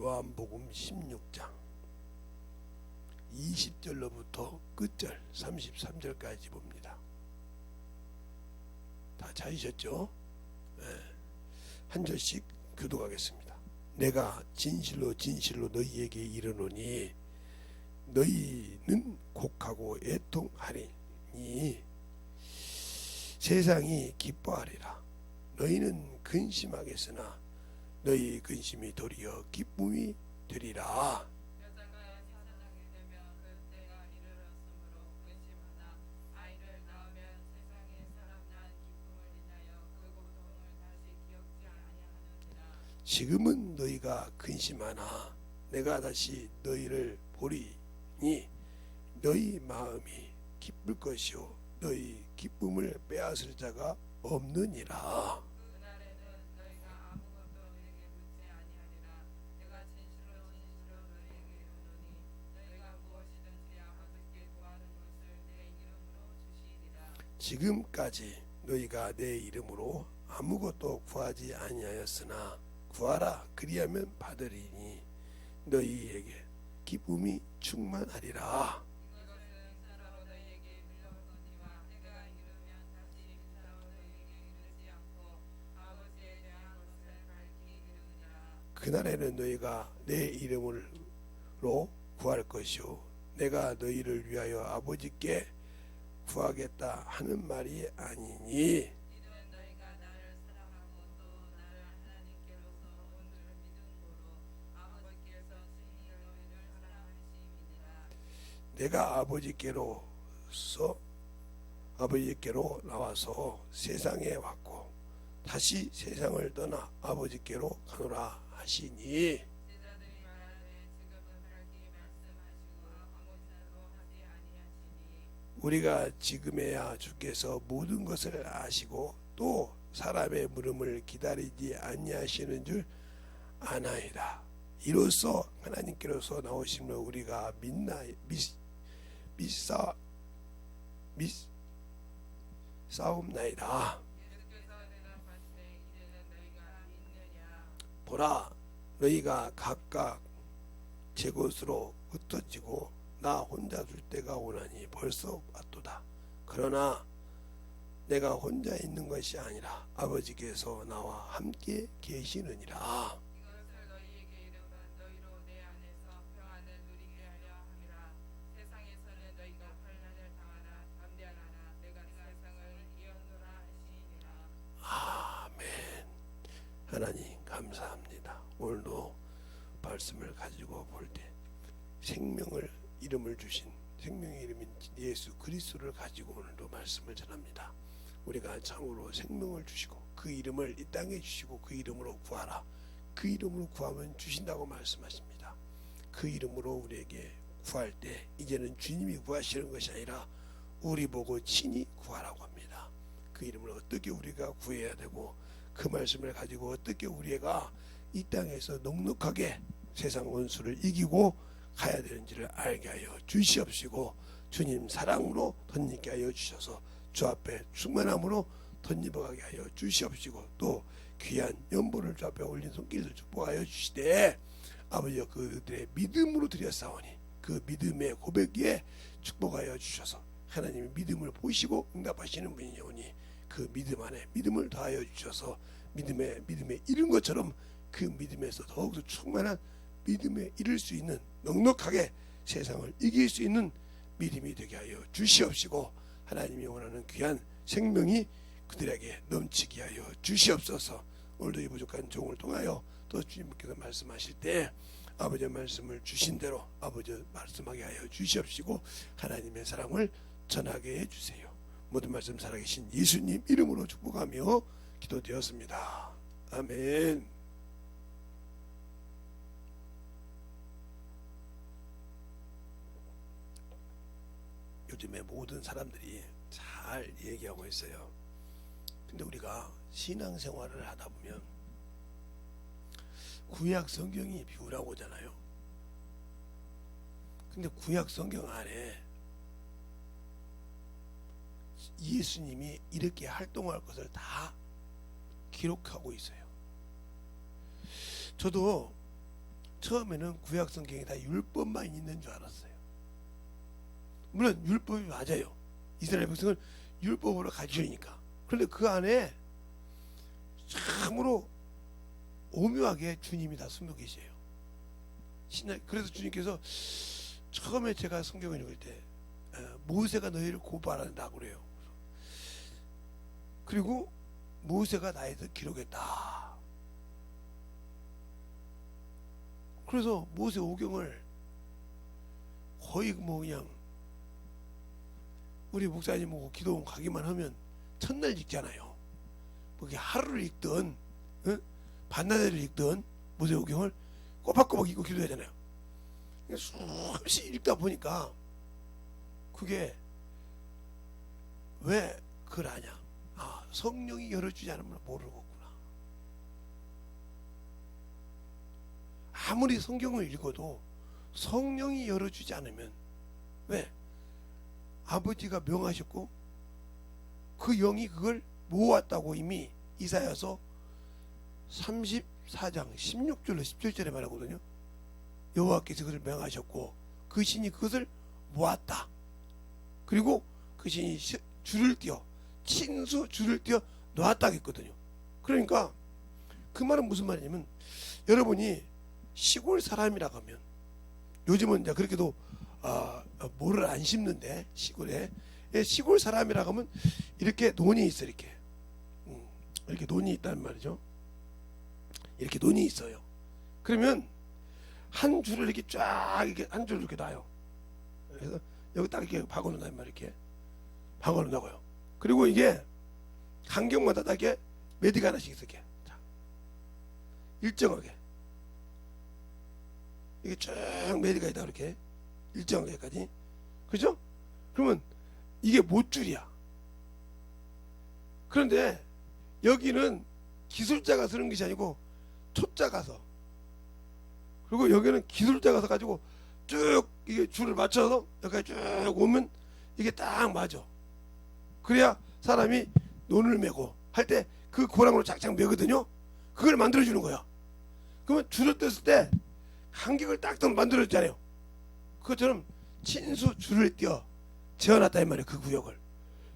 요한복음 16장 20절로부터 끝절 33절까지 봅니다. 다 찾으셨죠? 네. 한 절씩 교독하겠습니다. 내가 진실로 진실로 너희에게 이르노니 너희는 곡하고 애통하리니 세상이 기뻐하리라. 너희는 근심하겠으나 너희 근심이 도리어 기쁨이 되리라. 여자가 세상하게 되면 그 때가 이르렀으므로 근심하나 아이를 낳으면 세상에 사람 낳은 기쁨을 인하여 그 고통을 다시 기억지 아니하느니라. 지금은 너희가 근심하나 내가 다시 너희를 보리니 너희 마음이 기쁠 것이요 너희 기쁨을 빼앗을 자가 없느니라. 그날에는 너희가 아무것도 너희에게 묻지 아니하리라. 내가 진실로 진실로 너희에게 이르노니 너희가 무엇이든지 아버지께 구하는 것을 내 이름으로 주시리라. 지금까지 너희가 내 이름으로 아무것도 구하지 아니하였으나 구하라 그리하면 받으리니 너희에게 기쁨이 충만하리라. 이것은 사로 너희에게 밀려오거니와 때가 이르면 다시 사로 너희에게 이르지 않고 아버지에 대한 것을 밝히 이르느니라. 그날에는 너희가 내 이름으로 구할 것이요 내가 너희를 위하여 아버지께 구하겠다 하는 말이 아니니 이는 너희가 나를 사랑하고 또 나를 하나님께로서 온줄 믿음으로 아버지께서 친히 너희를 사랑하심이니라. 내가 아버지께로 나와서 세상에 왔고 다시 세상을 떠나 아버지께로 가노라 하시니 제자들이 말하되 지금은 밝히 말씀하시고 아무 자도 하지 아니하시니 우리가 지금에야 주께서 모든 것을 아시고 또 사람의 물음을 기다리지 아니하시는 줄 아나이다. 이로써 하나님께로서 나오심을 우리가 믿사옵나이다. 예수께서 대답하시되 이제는 너희가 믿느냐. 보라 너희가 각각 제 곳으로 흩어지고 나 혼자 둘 때가 오나니 벌써 왔도다. 그러나 내가 혼자 있는 것이 아니라 아버지께서 나와 함께 계시느니라. 이것을 너희에게 이름은 너희로 내 안에서 평안을 누리게 하려 함이라. 세상에서는 너희가 환난을 당하나 담대하라. 내가 세상을 이겼노라 하시니라. 아멘. 하나님 감사합니다. 오늘도 말씀을 가지고 볼 때 생명을 이름을 주신 생명의 이름인 예수 그리스도를 가지고 오늘도 말씀을 전합니다. 우리가 참으로 생명을 주시고 그 이름을 이 땅에 주시고 그 이름으로 구하라. 그 이름으로 구하면 주신다고 말씀하십니다. 그 이름으로 우리에게 구할 때 이제는 주님이 구하시는 것이 아니라 우리 보고 친히 구하라고 합니다. 그 이름을 어떻게 우리가 구해야 되고 그 말씀을 가지고 어떻게 우리가 이 땅에서 넉넉하게 세상 원수를 이기고 가야 되는지를 알게 하여 주시옵시고 주님 사랑으로 덧입게 하여 주셔서 주 앞에 충만함으로 덧입어가게 하여 주시옵시고 또 귀한 연보를 주 앞에 올린 손길을 축복하여 주시되 아버지여 그들의 믿음으로 드렸사오니 그 믿음의 고백에 축복하여 주셔서 하나님의 믿음을 보시고 응답하시는 분이오니 그 믿음 안에 믿음을 더하여 주셔서 믿음에 이른 것처럼 그 믿음에서 더욱더 충만한 믿음에 이를 수 있는 넉넉하게 세상을 이길 수 있는 믿음이 되게 하여 주시옵시고 하나님이 원하는 귀한 생명이 그들에게 넘치게 하여 주시옵소서. 오늘도 이 부족한 종을 통하여 또 주님께서 말씀하실 때 아버지의 말씀을 주신 대로 아버지 말씀하게 하여 주시옵시고 하나님의 사랑을 전하게 해주세요. 모든 말씀 살아계신 예수님 이름으로 축복하며 기도되었습니다. 아멘. 요즘에 모든 사람들이 잘 얘기하고 있어요. 근데 우리가 신앙생활을 하다 보면 구약 성경이 비우라고 하잖아요. 근데 구약 성경 안에 예수님이 이렇게 활동할 것을 다 기록하고 있어요. 저도 처음에는 구약 성경에 다 율법만 있는 줄 알았어요. 물론 율법이 맞아요. 이스라엘 백성은 율법으로 가르치니까. 그런데 그 안에 참으로 오묘하게 주님이 다 숨겨 계세요. 그래서 주님께서 처음에 제가 성경을 읽을 때 모세가 너희를 고발한다고 그래요. 그리고 모세가 나에서 기록했다. 그래서 모세 오경을 거의 뭐 그냥 우리 목사님 보고 기도원 가기만 하면 첫날 읽잖아요. 그게 하루를 읽든 반나절을 읽든 모세 오경을 꼬박꼬박 읽고 기도하잖아요. 수없이 읽다 보니까 그게 왜 그러냐. 아, 성령이 열어주지 않으면 모르겠구나. 아무리 성경을 읽어도 성령이 열어주지 않으면, 왜? 아버지가 명하셨고 그 영이 그걸 모았다고 이미 이사야서 34장 16절로 17절에 말하거든요. 여호와께서 그를 명하셨고 그 신이 그것을 모았다. 그리고 그 신이 줄을 띄어 친수 줄을 띄어 놓았다 했거든요. 그러니까 그 말은 무슨 말이냐면, 여러분이 시골 사람이라고 하면, 요즘은 이제 그렇게도 모를 안 심는데 시골에, 시골 사람이라고 하면 이렇게 논이 있어. 이렇게 논이 있단 말이죠. 이렇게 논이 있어요. 그러면 한 줄을 이렇게 쫙 이렇게 한 줄을 이렇게 놔요. 그래서 여기 딱 이렇게 박아놓는단 말이에요. 이렇게 박아놓는다고요. 그리고 이게 간격마다 딱 이렇게 매디가 하나씩 있어. 이렇게 자, 일정하게 이게 쭉 매디가 있다. 이렇게 일정하게까지. 그죠? 그러면 이게 못줄이야. 그런데 여기는 기술자가 쓰는 것이 아니고 초자가 서, 그리고 여기는 기술자가 서 가지고 쭉 이게 줄을 맞춰서 여기까지 쭉 오면 이게 딱 맞아. 그래야 사람이 논을 메고 할 때 그 고랑으로 쫙쫙 메거든요. 그걸 만들어주는 거야. 그러면 줄을 뗐을 때 간격을 딱 만들어주잖아요. 그것처럼 친수 줄을 띄어 재어놨다 이 말이에요. 그 구역을.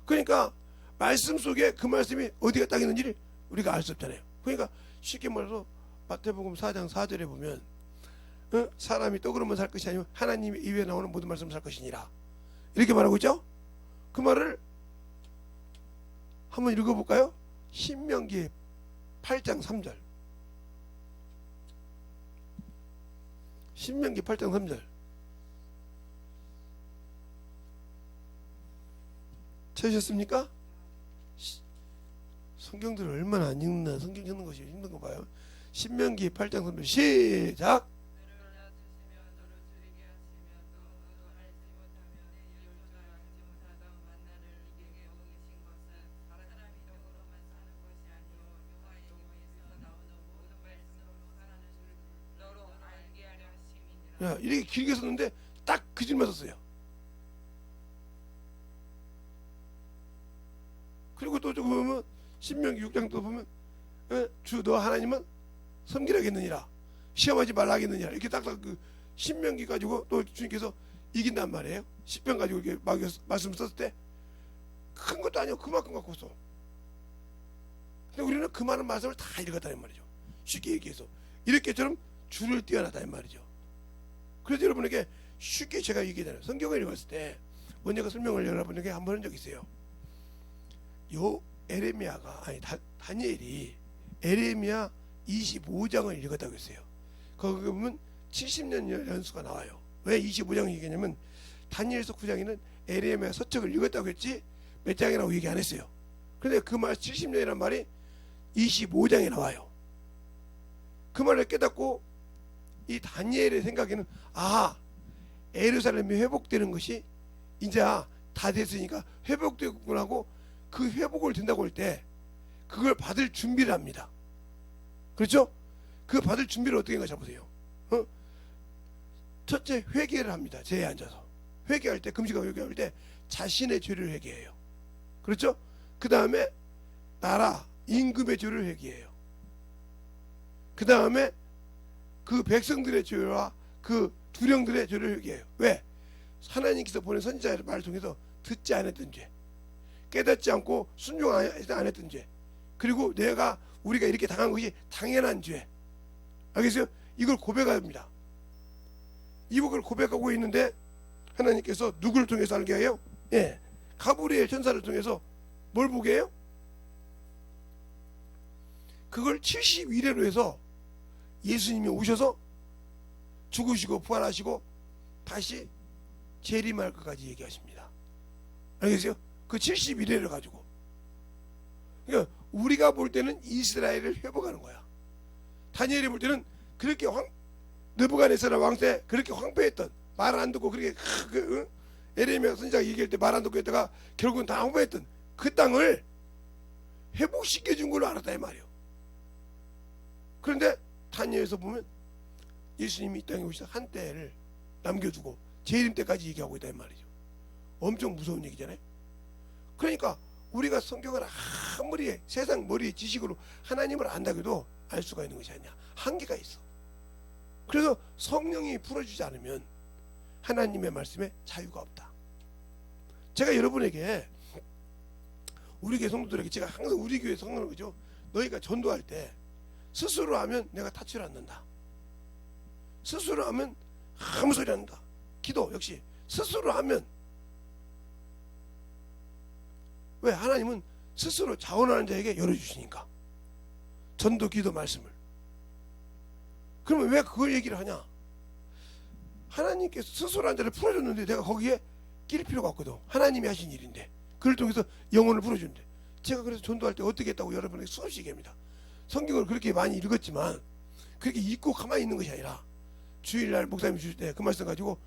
그러니까 말씀 속에 그 말씀이 어디가 딱 있는지를 우리가 알 수 없잖아요. 그러니까 쉽게 말해서 마태복음 4장 4절에 보면 사람이 떡으로만 살 것이 아니면 하나님 입에 나오는 모든 말씀 살 것이니라, 이렇게 말하고 있죠. 그 말을 한번 읽어볼까요? 신명기 8장 3절. 신명기 8장 3절. 찾으셨습니까? 성경들을 얼마나 안 읽나. 성경 읽는 것이 힘든 거 봐요. 신명기 8장 3절 시작. 야, 이렇게 길게 썼는데 딱 그 줄만 썼어요. 그리고 또 조금 보면 신명기 6장 또 보면 주 너 하나님은 섬기라겠느니라, 시험하지 말라 하겠느니라, 이렇게 딱딱 그 신명기 가지고 또 주님께서 이긴단 말이에요. 시편 가지고 이렇게 막 말씀 썼을 때 큰 것도 아니고 그만큼 갖고 써. 근데 우리는 그 많은 말씀을 다 읽었다는 말이죠. 쉽게 얘기해서 이렇게처럼 줄을 띄어놨다 이 말이죠. 그래서 여러분에게 쉽게 제가 얘기하잖아요. 성경을 읽었을 때 먼저 설명을 여러분에게 한번 한 적이 있어요. 요 에레미야가 아니 다니엘이 에레미야 25장을 읽었다고 했어요. 거기 보면 70년 연수가 나와요. 왜 25장 얘기냐면 다니엘서 9장에는 에레미야 서책을 읽었다고 했지 몇 장이라고 얘기 안 했어요. 그런데 그 말 70년이라는 말이 25장에 나와요. 그 말을 깨닫고 이 다니엘의 생각에는 예루살렘이 회복되는 것이 이제 다 됐으니까 회복되겠구나 하고 그 회복을 된다고 할 때 그걸 받을 준비를 합니다. 그렇죠? 그 받을 준비를 어떻게 하는가 잘 보세요. 첫째 회개를 합니다. 제에 앉아서 회개할 때, 금식하고 회개할 때 자신의 죄를 회개해요. 그렇죠? 그 다음에 나라 임금의 죄를 회개해요. 그 다음에 그 백성들의 죄와 그 두령들의 죄를 회개해요. 왜? 하나님께서 보낸 선지자의 말을 통해서 듣지 않았던 죄, 깨닫지 않고 순종하지 않았던 죄, 그리고 우리가 이렇게 당한 것이 당연한 죄. 알겠어요? 이걸 고백합니다. 이걸 고백하고 있는데 하나님께서 누구를 통해서 알게 해요? 예, 가브리엘 천사를 통해서 뭘 보게 해요? 그걸 70일회로 해서 예수님이 오셔서 죽으시고 부활하시고 다시 재림할 것까지 얘기하십니다. 알겠어요? 그 71회를 가지고. 그러니까 우리가 볼 때는 이스라엘을 회복하는 거야. 다니엘이 볼 때는 그렇게 느부갓네살 왕 때 그렇게 황폐했던, 말 안 듣고 그렇게 에레미야 선지자가 얘기할 때 말 안 듣고 했다가 결국은 다 황폐했던 그 땅을 회복시켜 준 걸로 알았다 이 말이에요. 그런데 다니엘에서 보면 예수님이 이 땅에 오셔서 한때를 남겨두고 재림 때까지 얘기하고 있다 이 말이죠. 엄청 무서운 얘기잖아요. 그러니까 우리가 성경을 아무리 세상 머리의 지식으로 하나님을 안다고 해도 알 수가 있는 것이 아니야. 한계가 있어. 그래서 성령이 풀어주지 않으면 하나님의 말씀에 자유가 없다. 제가 여러분에게, 우리 교회 성도들에게 제가 항상 우리 교회 성도를 그죠, 너희가 전도할 때 스스로 하면 내가 타치를 않는다. 스스로 하면 아무 소리 안 난다. 기도 역시 스스로 하면, 왜? 하나님은 스스로 자원하는 자에게 열어주시니까. 전도, 기도, 말씀을. 그러면 왜 그걸 얘기를 하냐? 하나님께서 스스로 한 자를 풀어줬는데 내가 거기에 끼릴 필요가 없거든. 하나님이 하신 일인데 그를 통해서 영혼을 풀어주는데, 제가 그래서 전도할 때 어떻게 했다고 여러분에게 수없이 얘기합니다. 성경을 그렇게 많이 읽었지만 그렇게 읽고 가만히 있는 것이 아니라 주일날 목사님이 주실 때 그 말씀 가지고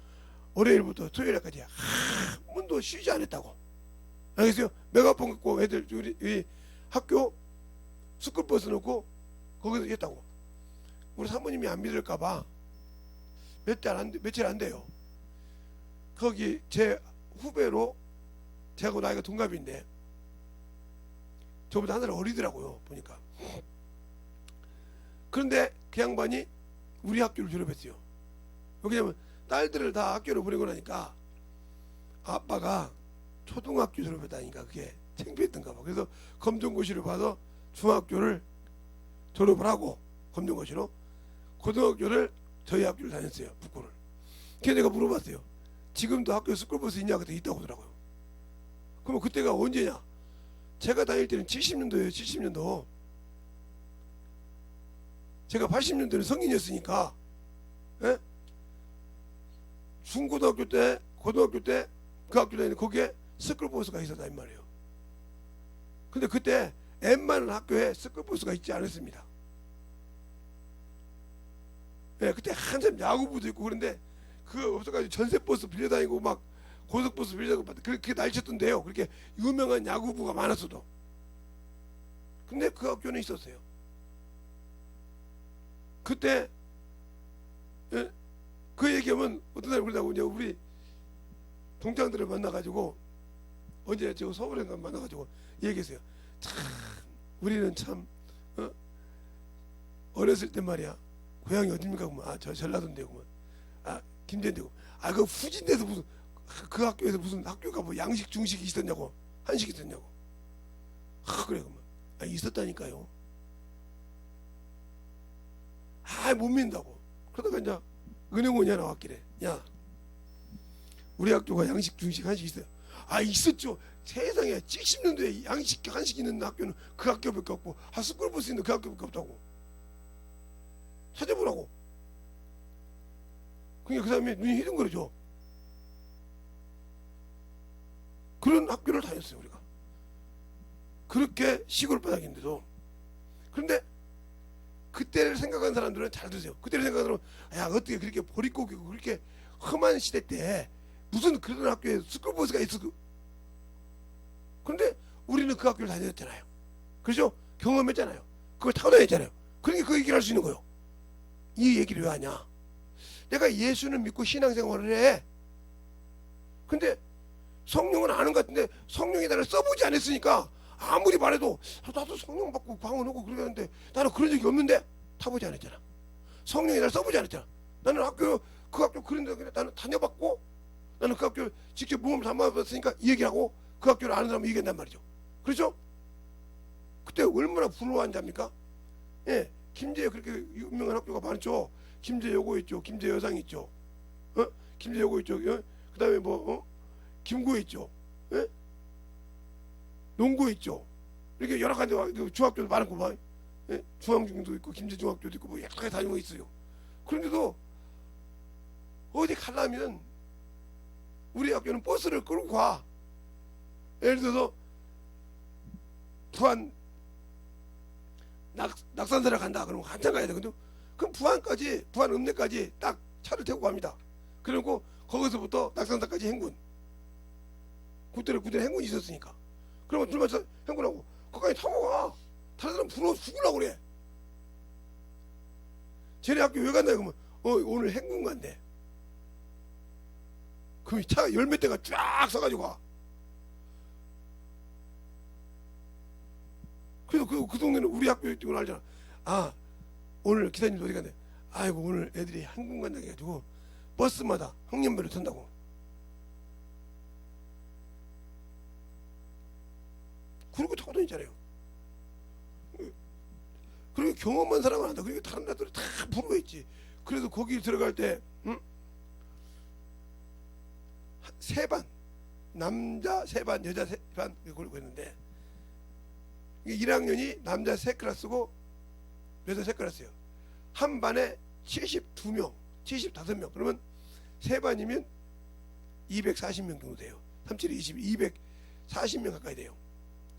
월요일부터 토요일까지 한 번도 쉬지 않았다고. 알겠어요? 메가폰 갖고 애들 우리 학교 스쿨버스 놓고 거기서 했다고. 우리 사모님이 안 믿을까봐 며칠 안 돼요. 거기 제 후배로, 제하고 나이가 동갑인데 저보다 한 살 어리더라고요 보니까. 그런데 그 양반이 우리 학교를 졸업했어요. 왜냐면 딸들을 다 학교로 보내고 나니까 아빠가 초등학교 졸업했다니까 그게 창피했던가 봐. 그래서 검정고시를 봐서 중학교를 졸업을 하고 검정고시로 고등학교를 저희 학교를 다녔어요. 북고를. 그래서 내가 물어봤어요. 지금도 학교 스쿨버스 있냐? 그때 있다고 하더라고요. 그럼 그때가 언제냐? 제가 다닐 때는 70년도예요. 70년도. 제가 80년도는 성인이었으니까, 예? 중고등학교 때, 고등학교 때 그 학교 다니는데 거기에 스쿨버스가 있었다 이 말이에요. 근데 그때 웬만한 학교에 스쿨버스가 있지 않았습니다. 예, 그때 한참 야구부도 있고 그런데 그거 없어가지고 전세버스 빌려다니고 막 고속버스 빌려다니고 그렇게 날쳤던데요. 그렇게 유명한 야구부가 많았어도. 근데 그 학교는 있었어요. 그때, 예, 그 얘기하면 어떤 사람이 그러다고 이제 우리 동창들을 만나가지고, 언제 저 서울에 만나가지고 얘기했어요. 참 우리는 참 어렸을 때 말이야, 고향이 어딥니까? 그러면 저 전라도인데, 그러면 김제인데, 그 후진데서 무슨 그 학교에서 무슨 학교가 뭐 양식 중식이 있었냐고, 한식이 있었냐고. 그래. 그러면 있었다니까요. 못 믿는다고. 그러다가 이제 은행원이 하나 왔길래, 야, 우리 학교가 양식 중식 한식 있어요. 있었죠. 세상에 70년도에 양식 한식 있는 학교는 그 학교밖에 없고, 스쿨버스 있는 그 학교밖에 없다고. 찾아보라고. 그러니까 그 사람이 눈이 휘둥그러져. 그런 학교를 다녔어요 우리가. 그렇게 시골 바닥인데도. 그런데 그때를 생각한 사람들은 잘 들으세요. 그때를 생각하는 사람은, 어떻게 그렇게 버리고기고 그렇게 험한 시대 때 무슨 그런 학교에 스쿨버스가 있어. 그런데 우리는 그 학교를 다녔잖아요. 그렇죠? 경험했잖아요. 그걸 타고 다녔잖아요. 그러니까 그 얘기를 할 수 있는 거예요. 이 얘기를 왜 하냐? 내가 예수는 믿고 신앙생활을 해. 근데 성령은 아는 것 같은데 성령이 나를 써보지 않았으니까 아무리 말해도 나도 성령 받고 방언하고 그러는데 나는 그런 적이 없는데 타보지 않았잖아. 성령이 날 써보지 않았잖아. 나는 그 학교 그런데 그냥 나는 다녀봤고, 나는 그 학교 직접 모험 삼아봤으니까 이 얘기하고 그 학교를 아는 사람은 얘기한단 말이죠. 그렇죠? 그때 얼마나 부러워한 자입니까? 예, 김제 그렇게 유명한 학교가 많죠. 김제 여고 있죠. 김제 여상 있죠. 김제 여고 있죠. 그다음에 김고 있죠. 예? 농고 있죠. 이렇게 여러 가지 중학교도 많고 예? 중앙중도 있고 김제 중학교도 있고 여러 가지 다니고 있어요. 그런데도 어디 가려면 우리 학교는 버스를 끌고 가. 예를 들어서 부안 낙산사를 간다. 그러면 한참 가야 되거든. 그럼 부안 읍내까지 딱 차를 태우고 갑니다. 그리고 거기서부터 낙산사까지 행군. 그때는 행군이 있었으니까. 그러면 둘만 행군하고 거기까지 타고 가. 다른 사람 부러워 죽으려고 그래. 쟤네 학교 왜 간다 그러면 오늘 행군 간대. 그럼 차가 열 몇 대가 쫙 서가지고 가. 그래서 그 동네는 우리 학교 있는 걸 알잖아. 아, 오늘 기사님도 어디 간대. 아이고, 오늘 애들이 행군 간다 해가지고 버스마다 학년별로 탄다고. 그러고 타고 다니잖아요. 그리고 경험한 사람은 한다. 그리고 다른 애들이 다 부러워했지. 그래서 거기 들어갈 때 세 반, 남자 세 반, 여자 세 반 그러고 했는데 1학년이 남자 세 클래스고 여자 세 클래스예요. 한 반에 72명, 75명. 그러면 세 반이면 240명 정도 돼요. 37이 20, 240명 가까이 돼요.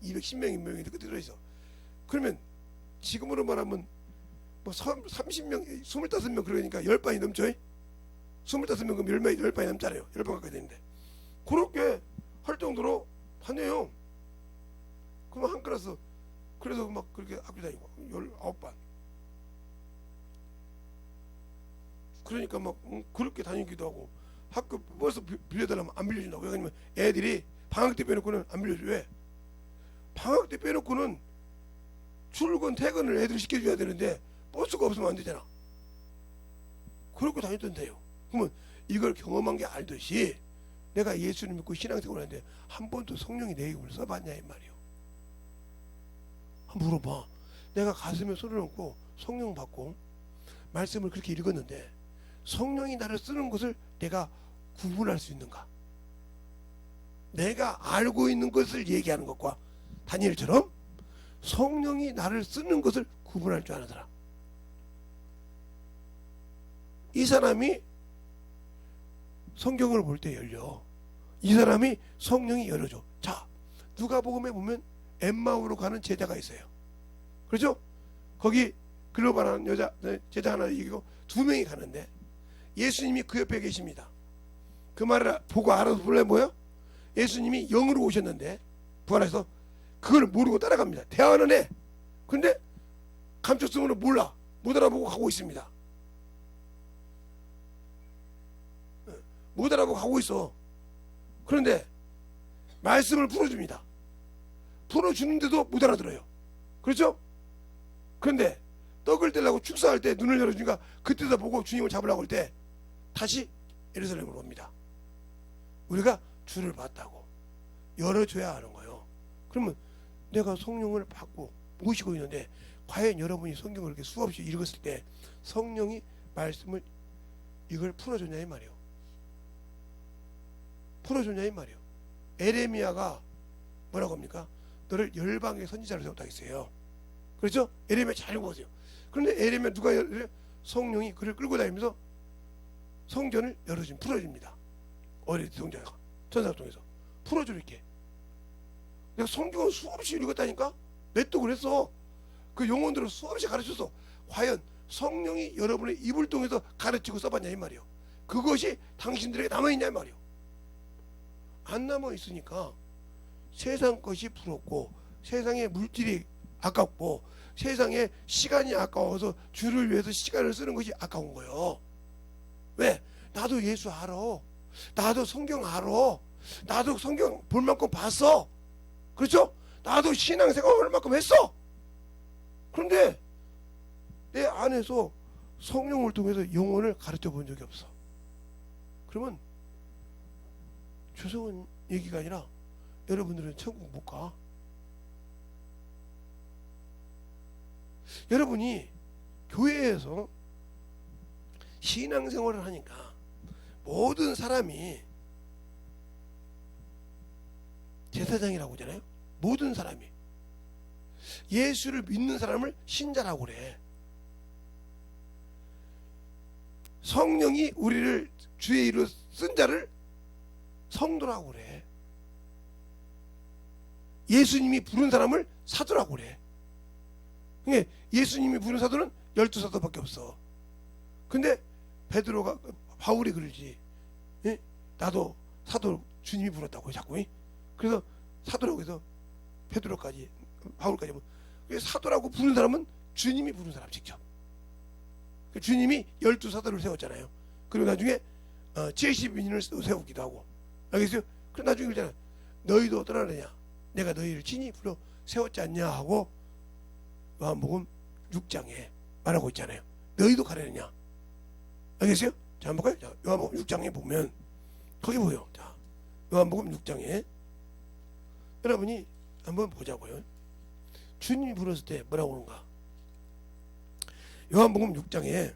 210명이 그때 들어있어. 그러면 지금으로 말하면 30명, 25명 그러니까 10반이 넘죠. 25명 그럼 10반이 넘잖아요. 10반 가까이 되는데 그렇게 할 정도로 다녀요. 그럼 한 클래스 그래서 막 그렇게 학교 다니고 19반 그러니까 막 그렇게 다니기도 하고 학교 버스 빌려달라면 안 빌려준다고. 왜냐면 애들이 방학 때 빼놓고는 안 빌려줘. 왜? 방학 때 빼놓고는 출근 퇴근을 애들이 시켜줘야 되는데 버스가 없으면 안 되잖아. 그렇게 다녔던데요. 그러면 이걸 경험한 게 알듯이 내가 예수를 믿고 신앙생활을 하는데 한 번도 성령이 내 이름을 써봤냐 이 말이요. 한번 물어봐. 내가 가슴에 손을 얹고 성령 받고 말씀을 그렇게 읽었는데 성령이 나를 쓰는 것을 내가 구분할 수 있는가? 내가 알고 있는 것을 얘기하는 것과 다니엘처럼 성령이 나를 쓰는 것을 구분할 줄 아는 사람. 이 사람이 성경을 볼 때 열려. 이 사람이 성령이 열어줘. 자, 누가복음에 보면 엠마오로 가는 제자가 있어요. 그렇죠? 거기 글로벌한 여자 제자 하나 이기고 2명이 가는데 예수님이 그 옆에 계십니다. 그 말을 보고 알아서 볼래 뭐예요? 예수님이 영으로 오셨는데 부활해서 그걸 모르고 따라갑니다. 대화는 해. 근데 감췄으면 몰라. 못 알아보고 가고 있습니다. 못 알아보고 가고 있어. 그런데 말씀을 풀어줍니다. 풀어주는데도 못 알아들어요. 그렇죠? 그런데 떡을 떼려고 축사할 때 눈을 열어주니까 그때다 보고 주님을 잡으려고 할 때 다시 예루살렘으로 옵니다. 우리가 주를 봤다고 열어줘야 하는 거예요. 그러면 내가 성령을 받고 모시고 있는데 과연 여러분이 성경을 이렇게 수없이 읽었을 때 성령이 말씀을 이걸 풀어줬냐 이 말이에요. 풀어줬냐 이 말이에요. 에레미야가 뭐라고 합니까? 너를 열방의 선지자로 세웠다 했어요. 그렇죠? 에레미야 잘 보세요. 그런데 에레미야 누가 성령이 그를 끌고 다니면서 성전을 풀어줍니다. 어린이 성전가 천사를 통해서 풀어줄게. 내가 성경을 수없이 읽었다니까? 맷독을 했어. 그 용어들을 수없이 가르쳤어. 과연 성령이 여러분의 입을 통해서 가르치고 써봤냐 이 말이에요. 그것이 당신들에게 남아있냐 이 말이에요. 안 남아있으니까 세상 것이 부럽고 세상의 물질이 아깝고 세상에 시간이 아까워서 주를 위해서 시간을 쓰는 것이 아까운 거예요. 왜? 나도 예수 알아. 나도 성경 알아. 나도 성경 볼 만큼 봤어. 그렇죠? 나도 신앙생활 얼마큼 했어. 그런데 내 안에서 성령을 통해서 영혼을 가르쳐 본 적이 없어. 그러면 죄송한 얘기가 아니라 여러분들은 천국 못 가. 여러분이 교회에서 신앙생활을 하니까 모든 사람이 제사장이라고 하잖아요. 모든 사람이 예수를 믿는 사람을 신자라고 그래. 성령이 우리를 주의 이름으로 쓴 자를 성도라고 그래. 예수님이 부른 사람을 사도라고 그래. 그러니까 예수님이 부른 사도는 12사도밖에 없어. 근데 베드로가 바울이 그러지. 예? 나도 사도 주님이 부르다고 자꾸. 예? 그래서 사도라고 해서 베드로까지 바울까지 사도라고 부른 사람은 주님이 부른 사람 직접. 주님이 12사도를 세웠잖아요. 그리고 나중에 70인을 세우기도 하고. 알겠어요? 그럼 나중에 그러잖아. 너희도 떠나느냐? 내가 너희를 친히 불러 세웠지 않냐 하고 요한복음 6장에 말하고 있잖아요. 너희도 가려느냐? 알겠어요? 자, 한번 볼까요? 자, 요한복음 6장에 보면 거기 보여. 자, 요한복음 6장에 여러분이 한번 보자고요. 주님이 부르셨을 때 뭐라고 하는가? 요한복음 6장에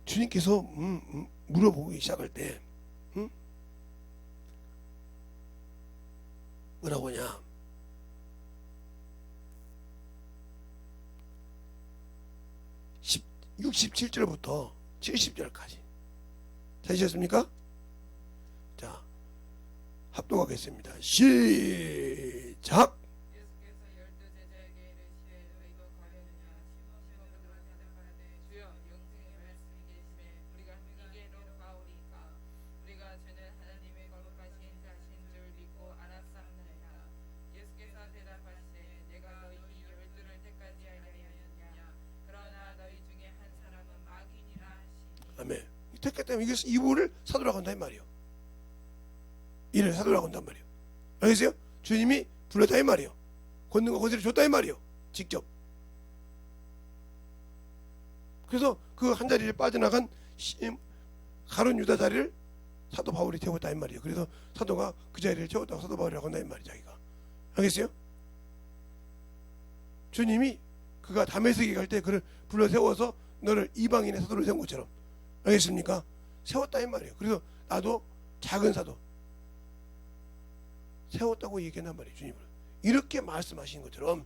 주님께서 물어보기 시작할 때 뭐라고 하냐? 67절부터 70절까지 찾으셨습니까? 자, 합독하겠습니다. 시작. 예수께서 12제자에게 이르시되 너희도 가려느냐 시몬 베드로가 대답하되 주여 영생의 말씀이 계시매 우리가 이게로 가오리이까 우리가 주는 하나님의 거룩하신 자신 줄 믿고 알았사옵나이다. 예수께서 대답하시되 내가 너희 12를 택하지 아니하였느냐 그러나 너희 중에 한 사람은 마귀니라 하시니. 아멘. 택했다면 이게 이분을 사도라고 한다 이 말이요. 이를 사도라고 한단 말이요. 알겠어요? 주님이 불렀다 이 말이요. 권능과 권세를 줬다 이 말이요. 직접. 그래서 그 한 자리를 빠져나간 가룟 유다 자리를 사도 바울이 채웠다 이 말이요. 그래서 사도가 그 자리를 채웠다고 사도 바울이라고 한다 이 말이요. 자기가. 알겠어요? 주님이 그가 다메섹에 갈 때 그를 불러 세워서 너를 이방인의 사도로 세운 것처럼. 알겠습니까? 세웠다 이 말이에요. 그래서 나도 작은 사도 세웠다고 얘기한단 말이에요. 주님을 이렇게 말씀하신 것처럼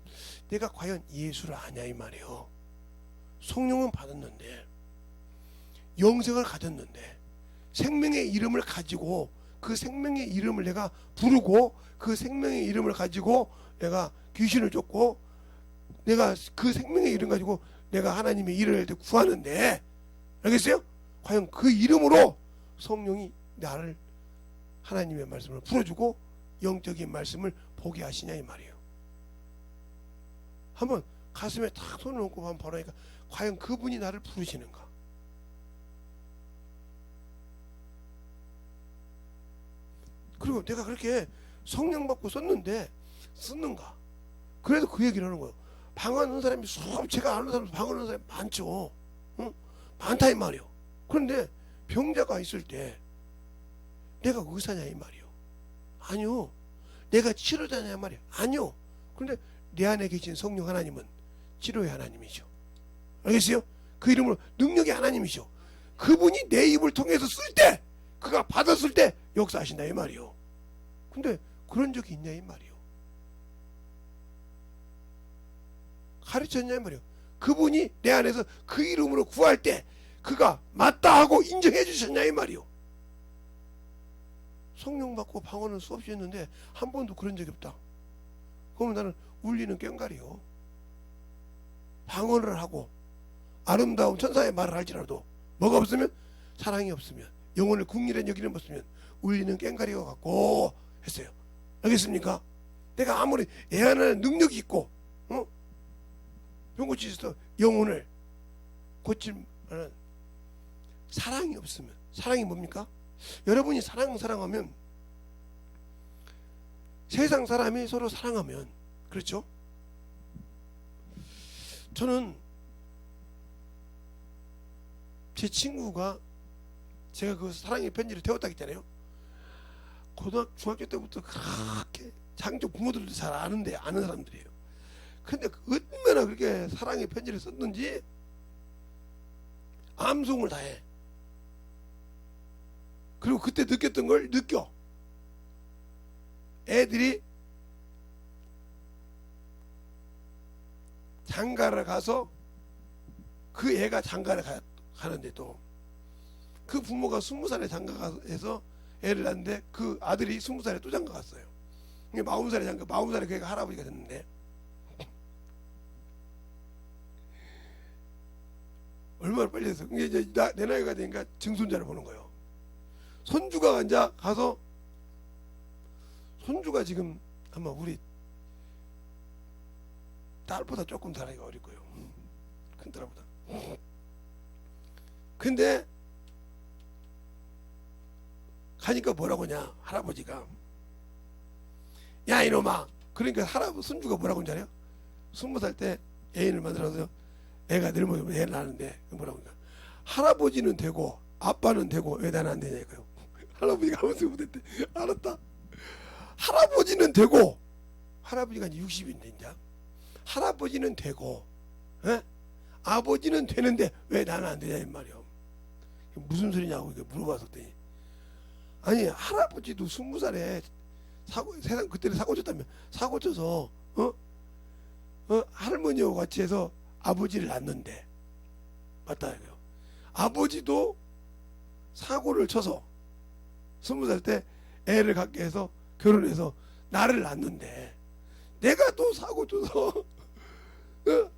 내가 과연 예수를 아냐 이 말이에요. 성령은 받았는데 영생을 가졌는데 생명의 이름을 가지고 그 생명의 이름을 내가 부르고 그 생명의 이름을 가지고 내가 귀신을 쫓고 내가 그 생명의 이름 가지고 내가 하나님의 일을 구하는데 알겠어요? 과연 그 이름으로 성령이 나를 하나님의 말씀을 풀어주고 영적인 말씀을 보게 하시냐 이 말이에요. 한번 가슴에 탁 손을 얹고 한번 바라니까 과연 그분이 나를 부르시는가? 그리고 내가 그렇게 성령 받고 썼는데 쓰는가? 그래도 그 얘기를 하는 거예요. 방언하는 사람이 제가 아는 사람 방언하는 사람이 많죠. 응? 많다 이 말이에요. 그런데 병자가 있을 때 내가 의사냐 이 말이요. 아니요. 내가 치료자냐 이 말이요. 아니요. 그런데 내 안에 계신 성령 하나님은 치료의 하나님이죠. 알겠어요? 그 이름으로 능력의 하나님이죠. 그분이 내 입을 통해서 쓸 때 그가 받았을 때 역사하신다 이 말이요. 근데 그런 적이 있냐 이 말이요. 가르쳤냐 이 말이요. 그분이 내 안에서 그 이름으로 구할 때 그가 맞다 하고 인정해 주셨냐 이 말이요. 성령 받고 방언은 수없이 했는데 한 번도 그런 적이 없다. 그러면 나는 울리는 꽹과리요. 방언을 하고 아름다운 천사의 말을 할지라도 뭐가 없으면 사랑이 없으면 영혼을 국리란 여기는 없으면 울리는 꽹과리와 같고 했어요. 알겠습니까? 내가 아무리 애하는 능력이 있고 병 고치셔서 영혼을 고칠 만한 사랑이 없으면 사랑이 뭡니까? 여러분이 사랑하면 세상 사람이 서로 사랑하면, 그렇죠? 저는 제 친구가, 제가 그 사랑의 편지를 태웠다 했잖아요. 중학교 때부터 그렇게 장교 부모들도 잘 아는 사람들이에요. 근데 얼마나 그렇게 사랑의 편지를 썼는지 암송을 다 해. 그리고 그때 느꼈던 걸 느껴. 애들이 장가를 가서, 그 애가 장가를 가는데 또 그 부모가 20살에 장가 가서 애를 낳는데 그 아들이 20살에 또 장가 갔어요. 40살에 장가, 40살에 그 애가 할아버지가 됐는데, 얼마나 빨리 했어. 이게 이제 내 나이가 되니까 증손자를 보는 거예요. 손주가 이제 가서, 손주가 지금 아마 우리 딸보다 조금 나이가 어릴 거예요. 큰 딸보다. 근데 가니까 뭐라고 하냐, 할아버지가, 야 이놈아. 그러니까 손주가 뭐라고 하는지 알아요? 20살 때 애인을 만들어서 애가 늙으면 애를 낳는데 뭐라고 하니까, 할아버지는 되고 아빠는 되고 왜 나는 안 되냐고요. 할아버지가 아무 소리 못했대. 알았다. 할아버지는 되고, 할아버지가 이제 60인데 이제 할아버지는 되고, 에? 아버지는 되는데 왜 나는 안 되냐 이 말이요. 무슨 소리냐고 이렇게 물어봤었더니, 아니 할아버지도 20살에 세상 그때는 사고 쳤다며, 사고 쳐서 할머니하고 같이 해서 아버지를 낳는데, 맞다 이거요. 아버지도 사고를 쳐서 20살 때 애를 갖게 해서 결혼해서 나를 낳는데, 내가 또 사고 쳐서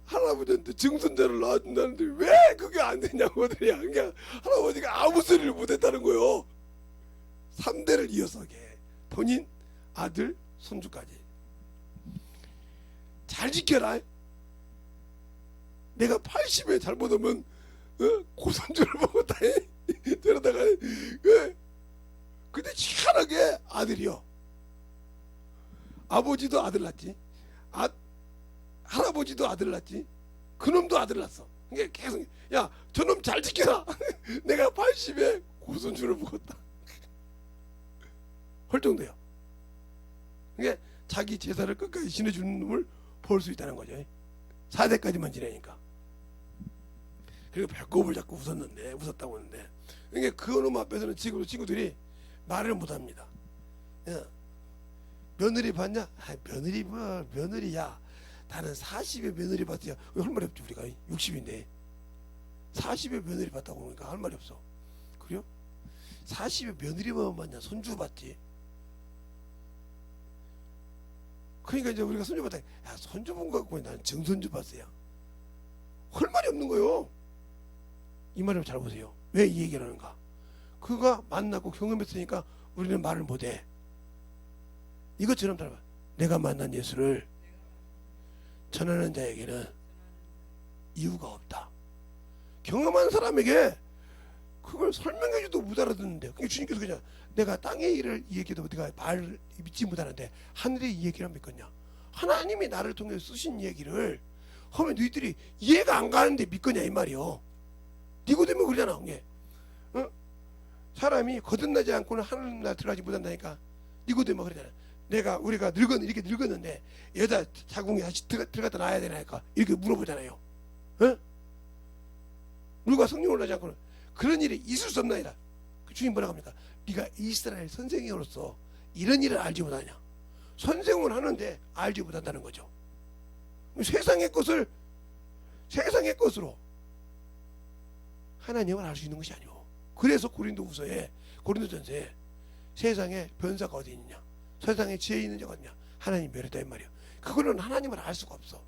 할아버지한테 증손자를 낳아준다는데 왜 그게 안 되냐고. 그냥 할아버지가 아무 소리를 못했다는 거예요. 3대를 이어서게, 본인, 아들, 손주까지. 잘 지켜라. 내가 80에 잘못하면 고손주를 먹었다. 저러다가 근데 희한하게 아들이요. 아버지도 아들 낳지, 할아버지도 아들 낳지, 그놈도 아들 낳았어. 그게 계속, 야 저놈 잘 지켜라. 내가 80에 고손주를 먹었다. 헐 정도요. 그게 자기 제사를 끝까지 지내주는 놈을 볼 수 있다는 거죠. 4대까지만 지내니까. 그리고 배꼽을 잡고 웃었다고 하는데, 그러니까 그 놈 앞에서는 지금 친구들이 말을 못합니다. 야, 며느리 봤냐? 아, 며느리 뭐 며느리야. 나는 40에 며느리 봤어야 할 말이 없지. 우리가 60인데 40에 며느리 봤다고 그러니까 할 말이 없어. 그래요? 40에 며느리만 봤냐? 손주 봤지. 그러니까 이제 우리가 손주 봤다. 야 손주 본 거 같고 나는 증손주 봤어요. 할 말이 없는 거요. 이 말을 잘 보세요. 왜 이 얘기를 하는가? 그가 만나고 경험했으니까 우리는 말을 못해. 이것처럼 잘 봐. 내가 만난 예수를 전하는 자에게는 이유가 없다. 경험한 사람에게 그걸 설명해줘도 못 알아듣는데, 그게 주님께서 그냥 내가 땅의 일을 얘기해도 네가 말 믿지 못하는데 하늘의 이 얘기를 믿겠냐? 하나님이 나를 통해 쓰신 얘기를 하면 너희들이 이해가 안 가는데 믿겠냐 이 말이요. 니고데모 그러잖아. 이게 사람이 거듭나지 않고는 하늘나라 들어가지 못한다니까. 니고데모 그러잖아. 우리가 이렇게 늙었는데 여자 자궁에 다시 들어갔다 놔야 되나니까 이렇게 물어보잖아요. 누가 성령을 나지 않고는 그런 일이 있을 수 없나이다. 그 주님 뭐라고 합니까? 네가 이스라엘 선생으로서 이런 일을 알지 못하냐? 선생은 하는데 알지 못한다는 거죠. 세상의 것으로 하나님을 알 수 있는 것이 아니오. 그래서 고린도전서에 세상에 변사가 어디 있느냐, 세상에 지혜 있는 자가 어디냐, 하나님 멸했다 이 말이야. 그거는 하나님을 알 수가 없어.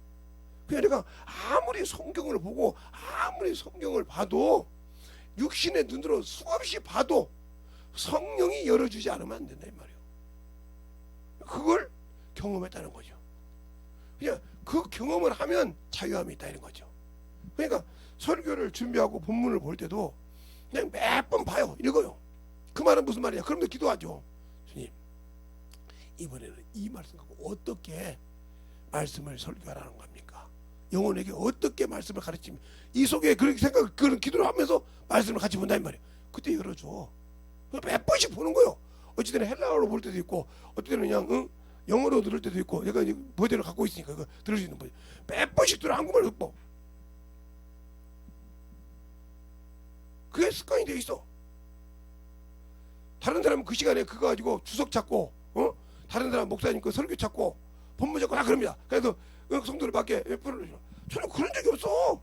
그러니까 아무리 성경을 보고 아무리 성경을 봐도, 육신의 눈으로 수없이 봐도 성령이 열어주지 않으면 안 된다 이 말이에요. 그걸 경험했다는 거죠. 그냥 그 경험을 하면 자유함이 있다 이런 거죠. 그러니까 설교를 준비하고 본문을 볼 때도 그냥 몇 번 봐요. 읽어요. 그 말은 무슨 말이냐? 그러면서 기도하죠. 주님, 이번에는 이 말씀 갖고 어떻게 말씀을 설교하라는 겁니까? 영혼에게 어떻게 말씀을 가르치면 이 속에 그렇게 생각 그런 기도를 하면서 말씀을 같이 본다 이 말이에요. 그때 열어줘. 몇 번씩 보는 거요. 어찌 때는 헬라어로 볼 때도 있고 어찌 때는 그냥 영어로 들을 때도 있고 내가 이제 버전을 갖고 있으니까 그거 들을 수 있는 버전 몇 번씩 들어 한국말로 듣고 그게 습관이 돼 있어. 다른 사람은 그 시간에 그거 가지고 주석 찾고 다른 사람 목사님 그 설교 찾고 본문 찾고 다 그럽니다. 그래서 성도를 밖에 저는 그런 적이 없어.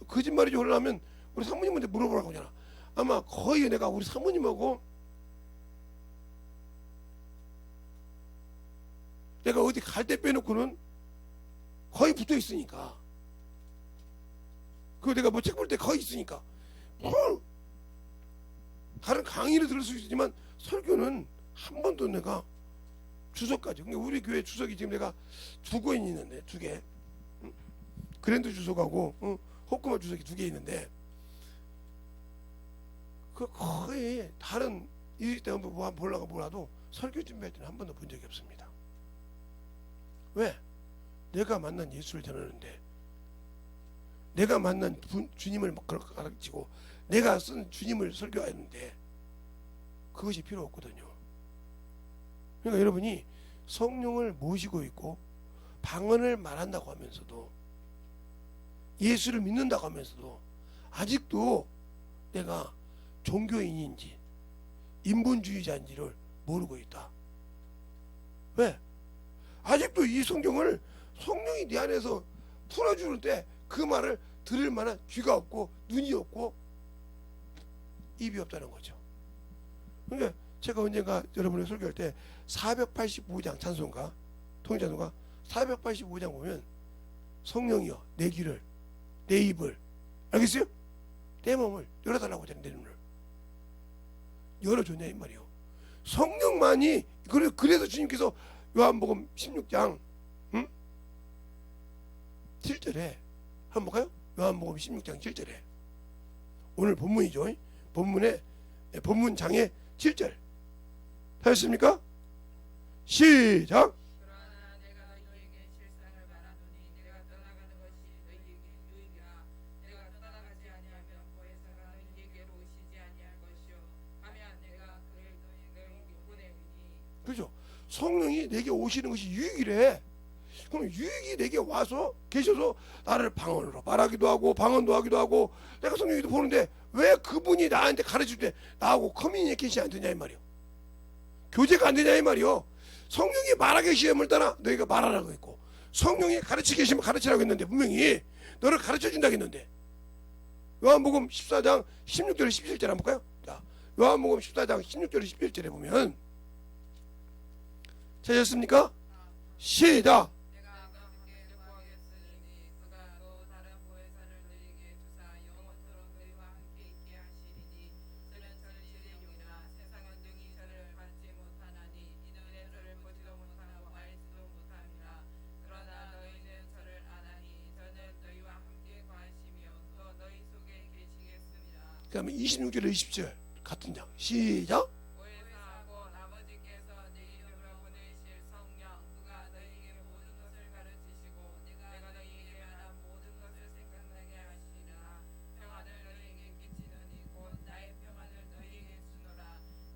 거짓말이 올라면 우리 사모님한테 물어보라고 하잖아. 아마 거의 내가 우리 사모님하고 내가 어디 갈 때 빼놓고는 거의 붙어 있으니까. 그리고 내가 뭐 책 볼 때 거의 있으니까. 다른 강의를 들을 수 있지만 설교는 한 번도 내가 주석까지. 그러니까 우리 교회 주석이 지금 내가 2권 있는데 2개. 그랜드 주석하고 호크마 주석이 2개 있는데 그 거의 다른 이 때 한번 뭐 보려고 몰라도 설교 준비할 때는 한 번도 본 적이 없습니다. 왜? 내가 만난 예수를 전하는데 내가 만난 주님을 가르치고 내가 쓴 주님을 설교하는데 그것이 필요 없거든요. 그러니까 여러분이 성령을 모시고 있고 방언을 말한다고 하면서도 예수를 믿는다고 하면서도 아직도 내가 종교인인지 인본주의자인지를 모르고 있다. 왜? 아직도 이 성경을 성령이 내 안에서 풀어주는 때 그 말을 들을 만한 귀가 없고 눈이 없고 입이 없다는 거죠. 그러니까 제가 언젠가 여러분을 설교할 때 485장 찬송가 통일찬송가 485장 보면 성령이여 내 귀를 내 입을 알겠어요? 내 몸을 열어달라고 하잖아요. 내 눈을 열어줬냐 이 말이요. 성령만이 그래서 주님께서 요한복음 16장 7절에 한번 볼까요? 요한복음 16장 7절에 오늘 본문이죠. 본문장의 7절 하셨습니까? 시작. 그러나 내가 너희에게 실상을 말하노니 내가 떠나가는 것이 너희에게 유익이라. 내가 떠나가지 아니하면 보혜사가 너희에게로 오시지 아니할 것이요 하면 내가 그를 너희에게 보내리니. 그렇죠. 성령이 내게 오시는 것이 유익이래. 그럼 유익이 내게 와서 계셔서 나를 방언으로 말하기도 하고 방언도 하기도 하고 내가 성령이도 보는데 왜 그분이 나한테 가르칠 때 나하고 커뮤니케이션이 안 되냐 이 말이요. 교제가 안 되냐 이 말이요. 성령이 말하기 시험을 따라 너희가 말하라고 했고 성령이 가르치기 시험을 가르치라고 했는데 분명히 너를 가르쳐 준다고 했는데 요한복음 14장 16절 17절 한번 볼까요? 자, 요한복음 14장 16절 17절에 보면 찾으셨습니까? 시작. 내가 아버지께 구하겠으니 그가 또 다른 보혜사를 너희에게 주사 영원토록 너희와 함께 있게 하시리니 저는 진실의 영이라 세상은 능히 저를 받지 못하나니 이는 저를 보지도 못하고 알지도 못함이라. 그러나 너희는 저를 아나니 저는 너희와 함께 거하시며 또 너희 속에 계시겠습니다. 그 다음에 26절 20절 같은 장 시작. 보혜사하고 아버지께서 내 이름으로 보내실 성령 그가 너희에게 모든 것을 가르치시고 내가 너희에게 말한 모든 것을 생각나게 하시리라. 평안을 너희에게 끼치느니 곧 나의 평안을 너희에게 주노라.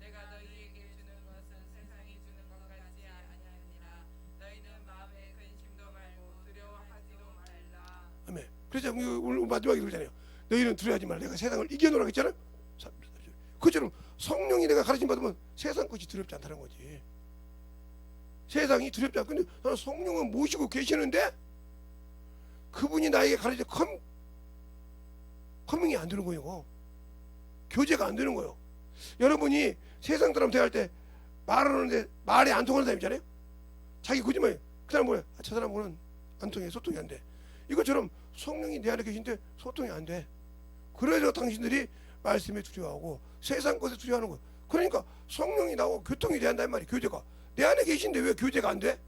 내가 너희에게 주는 것은 세상이 주는 것 같지 아니하니라. 너희는 마음에 근심도 말고 두려워하지도 말라. 아멘. 그래서 오늘 마지막에 그러잖아요. 너희는 두려워하지 말라. 내가 세상을 이겨놓으라 했잖아요. 그처럼 성령이 내가 가르침 받으면 세상 것이 두렵지 않다는 거지. 세상이 두렵지 않고 근데 나는 성령은 모시고 계시는데 그분이 나에게 가르쳐 커밍이 안 되는 거예요. 교제가 안 되는 거예요. 여러분이 세상 사람 대할 때 말하는데 말이 안 통하는 사람 있잖아요. 자기 거짓말 그 사람 뭐야? 저 사람은 안 통해. 소통이 안 돼. 이것처럼 성령이 내 안에 계신데 소통이 안 돼. 그래서 당신들이 말씀에 두려워하고 세상 것에 두려워하는 거예요. 그러니까 성령이 나오고 교통이 돼야 한다는 말이에요. 교제가 내 안에 계신데 왜 교제가 안 돼?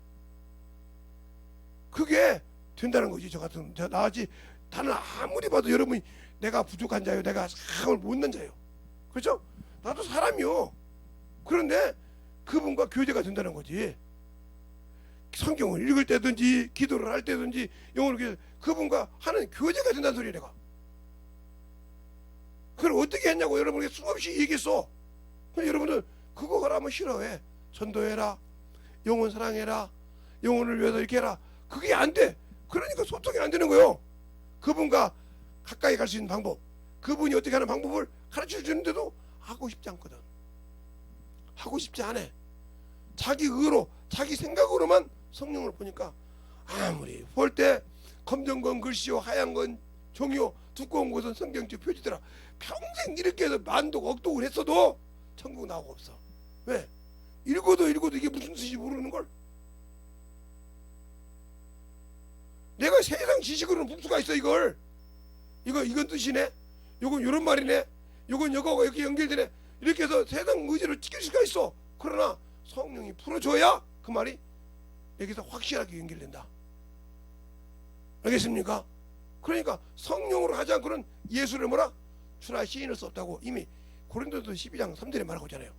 그게 된다는 거지. 저 같은 나지 나는 아무리 봐도 여러분이 내가 부족한 자요, 내가 상을 못난 자요. 그렇죠? 나도 사람이요. 그런데 그분과 교제가 된다는 거지. 성경을 읽을 때든지 기도를 할 때든지 영어를 그분과 하는 교제가 된다는 소리야 내가. 그걸 어떻게 했냐고 여러분에게 수없이 얘기했어. 근데 여러분들 그거 하라면 싫어해. 전도해라, 영혼 사랑해라, 영혼을 위해서 이렇게 해라. 그게 안 돼. 그러니까 소통이 안 되는 거예요. 그분과 가까이 갈 수 있는 방법, 그분이 어떻게 하는 방법을 가르쳐 주는데도 하고 싶지 않거든. 하고 싶지 않아. 자기 의로, 자기 생각으로만 성령을 보니까 아무리 볼 때 검정 건 글씨요, 하얀 건 종이요, 두꺼운 것은 성경적 표지더라. 평생 이렇게 해서 만독 억독을 했어도 천국 나오고 없어. 왜? 읽어도 이게 무슨 뜻인지 모르는 걸. 내가 세상 지식으로는 볼 수가 있어. 이걸 이건 뜻이네, 요건 요런 말이네, 요건 여거가 이렇게 연결되네, 이렇게 해서 세상 의지를 지킬 수가 있어. 그러나 성령이 풀어줘야 그 말이 여기서 확실하게 연결된다. 알겠습니까? 그러니까 성령으로 하지 않고는 예수를 뭐라? 주라 시인할 수 없다고 이미 고린도서 12장 3절에 말하고 있잖아요.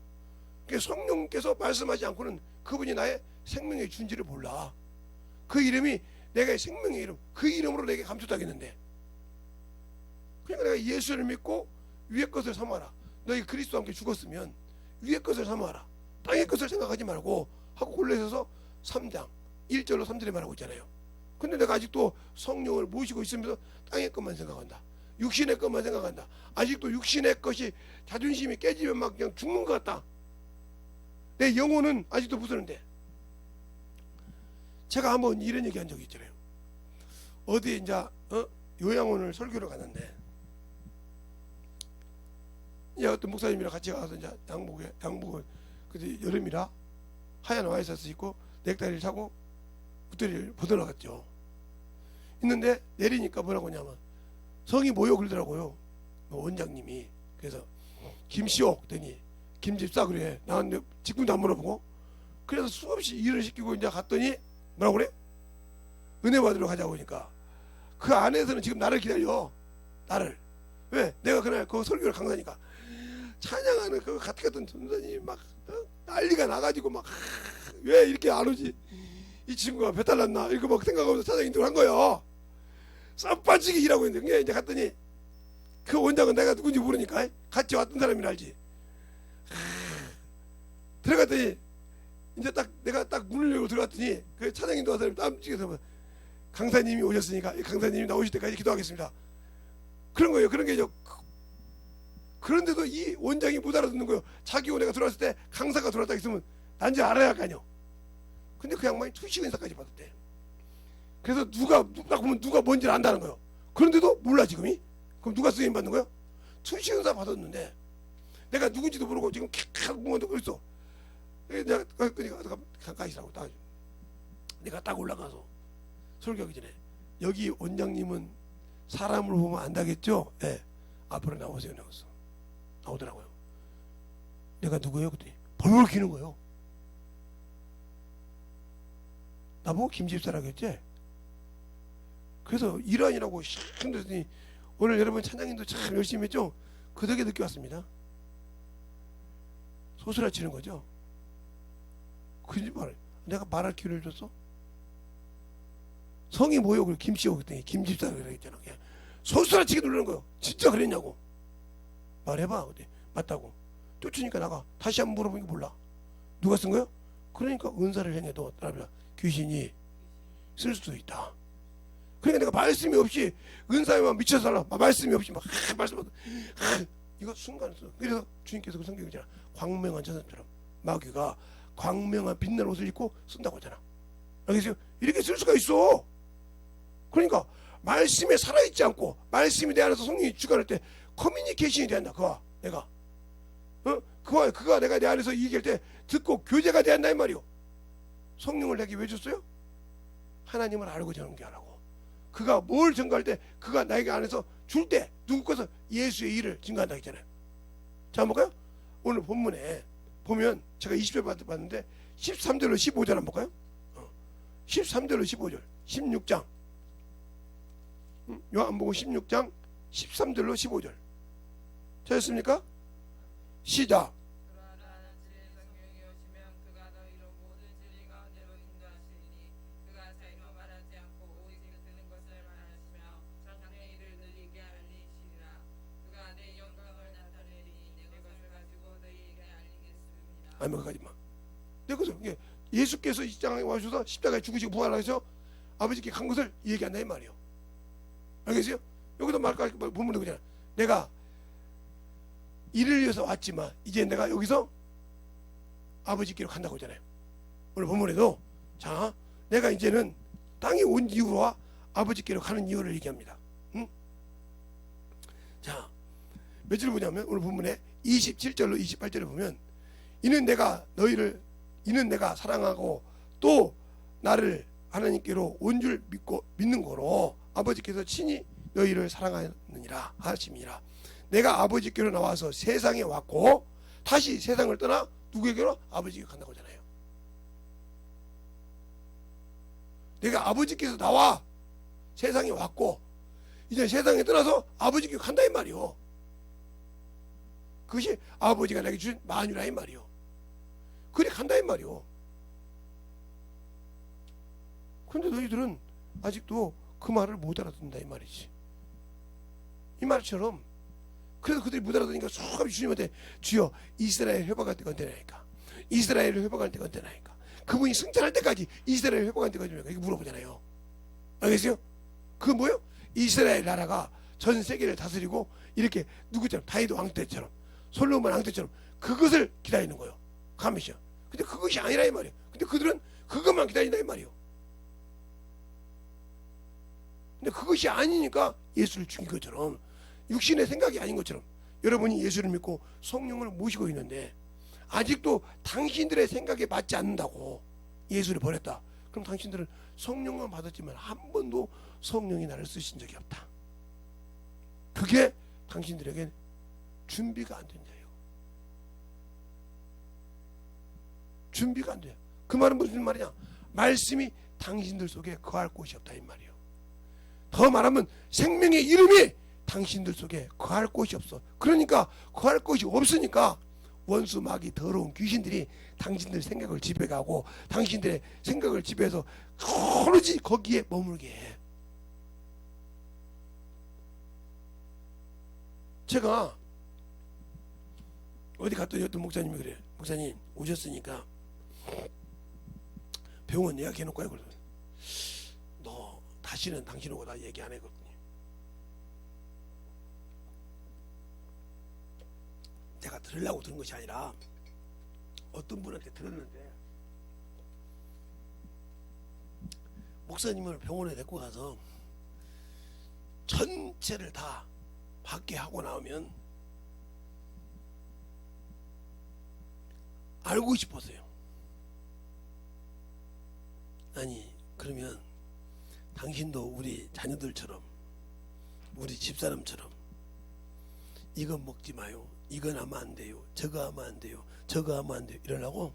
그러니까 성령께서 말씀하지 않고는 그분이 나의 생명의 준지를 몰라. 그 이름이 내가 생명의 이름, 그 이름으로 내게 감춰다겠는데, 그러니까 내가 예수를 믿고 위의 것을 삼아라. 너희 그리스도와 함께 죽었으면 위의 것을 삼아라. 땅의 것을 생각하지 말고 하고 골로새서 3장 1절로 3절에 말하고 있잖아요. 근데 내가 아직도 성령을 모시고 있으면서 땅의 것만 생각한다. 육신의 것만 생각한다. 아직도 육신의 것이 자존심이 깨지면 막 그냥 죽는 것 같다. 내 영혼은 아직도 부수는데. 제가 한번 이런 얘기 한 적이 있잖아요. 어디에 이제 요양원을 설교를 갔는데, 이제 어떤 목사님이랑 같이 가서 이제 양복을 그때 여름이라 하얀 와이셔츠 입고 넥타이를 차고 붓다리를 벗어나갔죠. 있는데 내리니까 뭐라고 하냐면 성이 뭐요 그러더라고요. 원장님이. 그래서 김씨옥 그랬더니 김집사 그래. 나한테 직분도 안 물어보고. 그래서 수없이 일을 시키고 이제 갔더니 뭐라고 그래? 은혜 받으러 가자고 하니까 그 안에서는 지금 나를 기다려. 나를. 왜? 내가 그날 그 설교를 강사니까 찬양하는 그 같은 전도사님이 막 난리가 나가지고 막 왜 이렇게 안 오지? 이 친구가 배탈 났나? 이거 막 생각하면서 찬양 인도를 한 거예요. 쌈 빠지게 일하고 있는데, 그게 이제 갔더니 그 원장은 내가 누군지 모르니까 같이 왔던 사람이라 알지. 들어갔더니 이제 딱 내가 딱 문을 열고 들어갔더니 그 찬양 인도한 사람이 땀 찌개서 강사님이 오셨으니까 강사님이 나오실 때까지 기도하겠습니다. 그런 거예요. 그런 게 이제. 그런데도 이 원장이 못 알아듣는 거예요. 자기 원회가 들어왔을 때 강사가 들어왔다 했으면 난지 알아야 할 거 아니요. 근데 그 양반이 투식 인사까지 받았대. 그래서 딱 보면 누가 뭔지를 안다는 거예요. 그런데도 몰라 지금이. 그럼 누가 쓰임 받는 거예요? 투식 인사 받았는데 내가 누군지도 모르고 지금 캬캬 뭉어도 있어. 내가 가까이 있으라고 딱. 내가 딱 올라가서 설교하기 전에 여기 원장님은 사람을 보면 안다겠죠? 예. 네. 앞으로 나오세요. 나오더라고요. 내가 누구예요? 그랬더니 벌벌 기는 거예요. 나보고 김집사라고 했지? 그래서 일환이라고 힘들더니 오늘 여러분 찬양인도 참 열심히 했죠? 그 덕에 늦게 왔습니다. 소스라치는 거죠. 거짓말. 내가 말할 기회를 줬어? 성이 뭐요? 그래 김씨요. 그랬더니 김집사라고 그랬잖아. 소스라치게 누르는 거예요. 진짜 그랬냐고. 말해봐. 그때 맞다고. 쫓으니까 나가. 다시 한번 물어보니까 몰라. 누가 쓴 거요? 그러니까 은사를 행해도 귀신이 쓸 수도 있다. 그러니까 내가 말씀이 없이 은사에만 미쳐서 살라. 말씀이 없이 막 말씀하다. 이거 순간 써. 그래서 주님께서 그 성경이잖아. 광명한 천사처럼 마귀가 광명한 빛날 옷을 입고 쓴다고 하잖아. 알겠어요? 이렇게 쓸 수가 있어. 그러니까 말씀에 살아있지 않고 말씀이 내 안에서 성령이 주관할 때 커뮤니케이션이 된다. 그와 내가 그가 내가 내 안에서 얘기할 때 듣고 교제가 된다 이 말이요. 성령을 내게 왜 줬어요? 하나님을 알고 전개하라고. 그가 뭘 증거할 때 그가 나에게 안에서 줄 때 누구 것을 예수의 일을 증거한다 했잖아요. 자 한번 볼까요? 오늘 본문에 보면 제가 20절 봤는데 13절로 15절 한번 볼까요? 13절로 15절 16장 요한복음 16장 13절로 15절 찾았습니까? 시작. 그러나 진리의 성령이 오시면 그가 너희로 모든 진리 가운데로 인도하시리니 그가 자기로 말하지 않고 오직 듣는 것을 말하시며 장래 일을 너희에게 알리시리라. 그가 내 영광을 나타내리니 내 것을 가지고 너희에게 알리겠습니다. 아멘. 가지마. 내 것을 예수께서 이 땅에 와셔서 십자가에 죽으시고 부활하셔서 아버지께 간 것을 얘기한다 이 말이요. 알겠어요? 여기도 보면 그잖아. 내가 일을 위해서 왔지만 이제 내가 여기서 아버지께로 간다고 하잖아요. 오늘 본문에도 자, 내가 이제는 땅에 온 이유와 아버지께로 가는 이유를 얘기합니다. 응? 자, 몇 절 보냐면 오늘 본문에 27절로 28절을 보면 이는 내가 사랑하고 또 나를 하나님께로 온 줄 믿는 거로 아버지께서 친히 너희를 사랑하느니라 하심이라. 내가 아버지께로 나와서 세상에 왔고 다시 세상을 떠나 누구에게로? 아버지께 간다고 하잖아요. 내가 아버지께서 나와 세상에 왔고 이제 세상에 떠나서 아버지께 간다 이 말이요. 그것이 아버지가 내게 주신 만유라 이 말이요. 그래 간다 이 말이요. 그런데 너희들은 아직도 그 말을 못 알아듣는다 이 말이지. 이 말처럼 그래서 그들이 못 알아듣으니까 수없이 주님한테 주여 이스라엘 회복할 때가 언제나니까, 이스라엘을 회복할 때가 언제나니까, 그분이 승천할 때까지 이스라엘 회복할 때가 언제나니까 이거 물어보잖아요. 알겠어요? 그 뭐요? 이스라엘 나라가 전 세계를 다스리고 이렇게 누구처럼 다윗 왕 때처럼 솔로몬 왕 때처럼 그것을 기다리는 거예요. 가면시요. 근데 그것이 아니라 이 말이에요. 근데 그들은 그것만 기다린다 이 말이에요. 근데 그것이 아니니까 예수를 죽인 것처럼 육신의 생각이 아닌 것처럼 여러분이 예수를 믿고 성령을 모시고 있는데 아직도 당신들의 생각에 맞지 않는다고 예수를 버렸다. 그럼 당신들은 성령만 받았지만 한 번도 성령이 나를 쓰신 적이 없다. 그게 당신들에게 준비가 안 된 자예요. 준비가 안 돼요. 그 말은 무슨 말이냐? 말씀이 당신들 속에 거할 곳이 없다 이 말이에요. 더 말하면 생명의 이름이 당신들 속에 거할 곳이 없어. 그러니까 거할 곳이 없으니까 원수 마귀 더러운 귀신들이 당신들 생각을 지배하고 당신들의 생각을 지배해서 오로지 거기에 머물게 해. 제가 어디 갔더니 어떤 목사님이 그래. 목사님 오셨으니까 병원 예약해놓고 해. 그러더니 너 다시는 당신하고 나 얘기 안 해거든요. 내가 들으려고 들은 것이 아니라 어떤 분한테 들었는데 목사님을 병원에 데리고 가서 전체를 다 받게 하고 나오면 알고 싶었어요. 아니 그러면 당신도 우리 자녀들처럼 우리 집사람처럼 이건 먹지 마요, 이건 하면 안 돼요, 저거 하면 안 돼요, 저거 하면 안 돼요 이러려고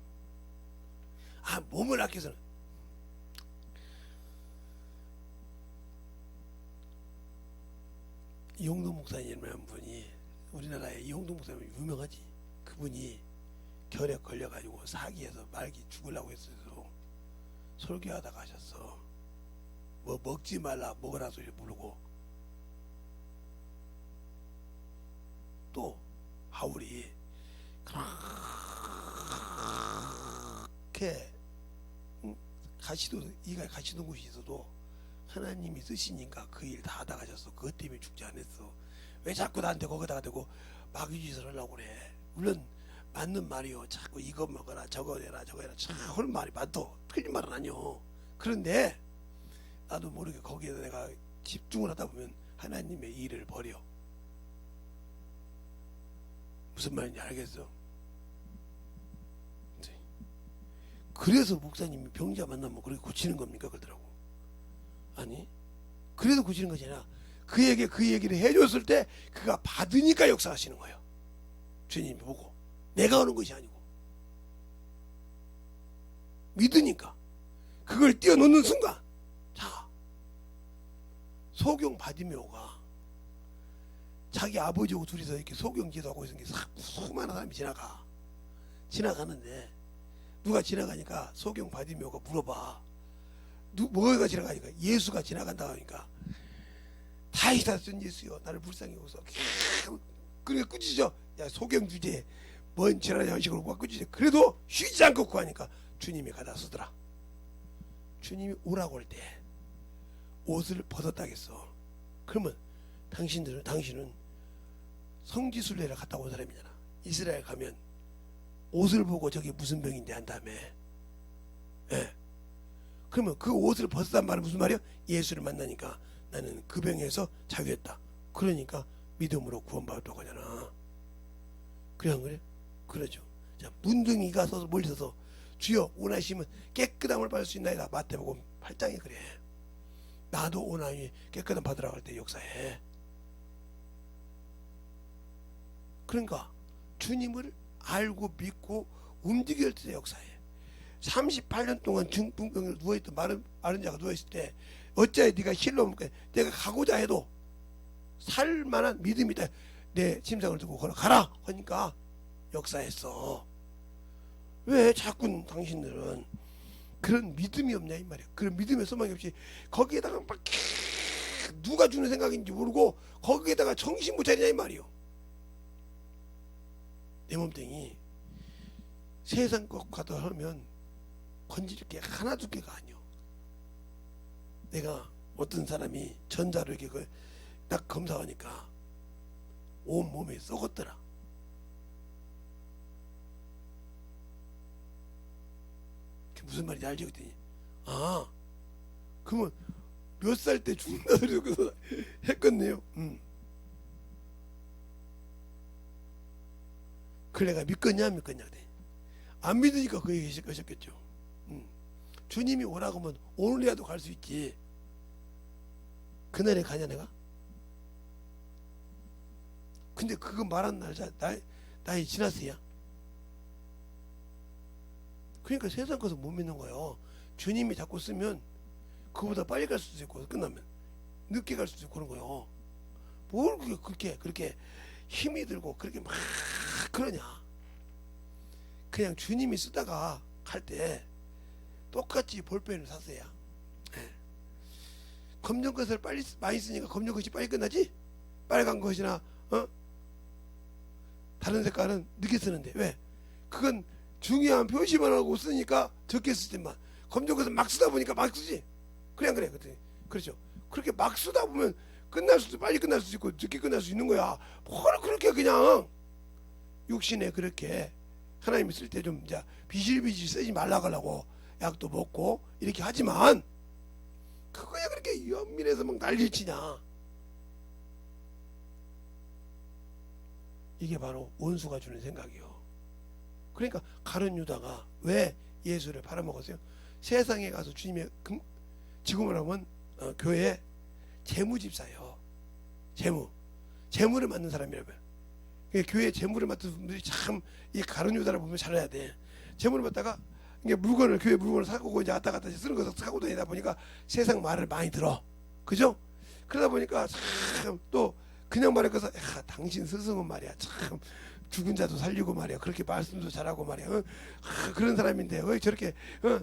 몸을 아껴서는. 이홍동 목사님이라는 분이 우리나라에 이홍동 목사님 유명하지. 그분이 결핵 걸려가지고 사기에서 말기 죽으려고 했어서 설교하다가 하셨어. 뭐 먹지 말라 먹으라 소리 부르고 또 하울이 그렇게 이가 가시던 곳이 있어도 하나님이 쓰시니까 그 일 다 하다 가셨어. 그것 때문에 죽지 않았어. 왜 자꾸 나한테 거기다가 대고 마귀짓을 하려고 그래. 물론 맞는 말이요. 자꾸 이거 먹어라 저거 해라 저거 해라 참 하는 말이 맞도 틀린 말은 아니요. 그런데 나도 모르게 거기에 내가 집중을 하다 보면 하나님의 일을 버려. 무슨 말인지 알겠어? 그래서 목사님이 병자 만나면 그렇게 고치는 겁니까? 그러더라고. 아니 그래서 고치는 것이 아니라 그에게 그 얘기를 해줬을 때 그가 받으니까 역사하시는 거예요. 주님이 보고 내가 하는 것이 아니고 믿으니까 그걸 띄워놓는 순간 자 소경 바디메오가 자기 아버지하고 둘이서 이렇게 소경기도하고 있는 게 수많은 사람이 지나가는데 누가 지나가니까 소경 바디메오가 물어봐. 뭐가 지나가니까 예수가 지나간다 하니까 다이다 쓴 예수여 나를 불쌍히 여기서 그러니까 꾸짖어. 야 소경 주제 뭔 지랄하냐 식으로 꾸짖어. 그래도 쉬지 않고 구하니까 주님이 가다 쓰더라. 주님이 오라고 할 때 옷을 벗었다겠어. 그러면 당신은 성지순례를 갔다 온 사람이잖아. 이스라엘 가면 옷을 보고 저게 무슨 병인데 한 다음에 예. 그러면 그 옷을 벗었단 말은 무슨 말이야? 예수를 만나니까 나는 그 병에서 자유했다. 그러니까 믿음으로 구원받았다고 하잖아. 그래 안 그래? 그러죠. 자, 문둥이가 서서 멀리 서서 주여 원하시면 깨끗함을 받을 수 있나이다. 마태복음 8장에 그래. 나도 원하니 깨끗함 받으라고 할 때 역사해. 그러니까 주님을 알고 믿고 움직일 때 역사해. 38년 동안 중풍병으로 누워있던 마른 자가 누워있을 때 어찌하여 네가 실로 먹게 내가 가고자 해도 살만한 믿음이 있다. 내 침상을 두고 걸어가라 하니까 역사했어. 왜 자꾸 당신들은 그런 믿음이 없냐 이 말이야. 그런 믿음의 소망이 없이 거기에다가 막 누가 주는 생각인지 모르고 거기에다가 정신 못 차리냐 이 말이요. 내 몸뚱이 세상 것과도 하면 건질 게 하나 두 개가 아니요. 내가 어떤 사람이 전자로 이렇게 딱 검사하니까 온 몸에 썩었더라. 그게 무슨 말인지 알지? 그랬더니 아 그러면 몇 살 때 죽는다 소리 듣고서 했겠네요. 그래 내가 믿겠냐 안 믿겠냐 그랬더니 안 믿으니까 그 얘기 하셨겠죠. 주님이 오라고 하면 오늘이라도 갈 수 있지. 그날에 가냐 내가? 근데 그거 말한 날짜 나이 지났어야. 그러니까 세상 것을 못 믿는 거예요. 주님이 자꾸 쓰면 그보다 빨리 갈 수도 있고 끝나면 늦게 갈 수도 있고 그런 거예요. 뭘 그렇게 힘이 들고 그렇게 막 그러냐. 그냥 주님이 쓰다가 갈 때 똑같이 볼펜을 샀어야. 검정 것을 빨리 많이 쓰니까 검정 것이 빨리 끝나지? 빨간 것이나 다른 색깔은 늦게 쓰는데 왜? 그건 중요한 표시만 하고 쓰니까 적게 쓸 때만 검정 것을 막 쓰다 보니까 막 쓰지. 그래 그렇죠. 그렇게 막 쓰다 보면 빨리 끝날 수 있고 늦게 끝날 수 있는 거야. 뭘 그렇게 그냥 육신에 그렇게 하나님이 쓸 때 좀 이제 비실비실 쓰지 말라고 하려고 약도 먹고 이렇게 하지만 그거야 그렇게 연민해서 막 난리치냐. 이게 바로 원수가 주는 생각이요. 그러니까 가룟 유다가 왜 예수를 팔아먹었어요? 세상에 가서 주님의 지금으로 하면 교회 재무집사요. 재무를 맡는 사람이라고요. 교회 재무를 맡은 분들이 참 이 가룟 유다를 보면 잘해야 돼. 재무를 맡다가 이게 교회 물건을 사고 이제 왔다 갔다 쓰는 것을 사고 다니다 보니까 세상 말을 많이 들어. 그죠? 그러다 보니까 참 또 그냥 말할 것은 당신 스승은 말이야 참 죽은 자도 살리고 말이야 그렇게 말씀도 잘하고 말이야 그런 사람인데 왜 저렇게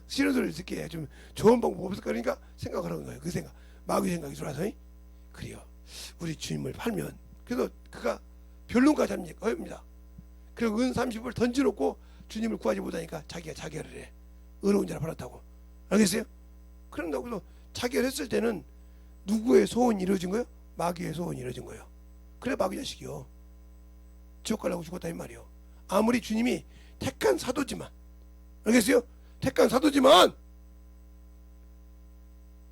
싫은 소리를 듣게 좀 좋은 방법 없을까 그러니까 생각을 하는 거예요. 그 생각 마귀 생각이 들어와서 그래요. 우리 주님을 팔면 그래서 그가 변론까지 합니다. 그리고 은 30을 던져놓고 주님을 구하지 못하니까 자기가 자결을 해. 의로운 자를 팔았다고. 알겠어요? 그런다고 해서 자결했을 때는 누구의 소원이 이루어진 거예요? 마귀의 소원이 이루어진 거예요. 그래 마귀 자식이요. 지옥 가려고 죽었다 이 말이요. 아무리 주님이 택한 사도지만 알겠어요? 택한 사도지만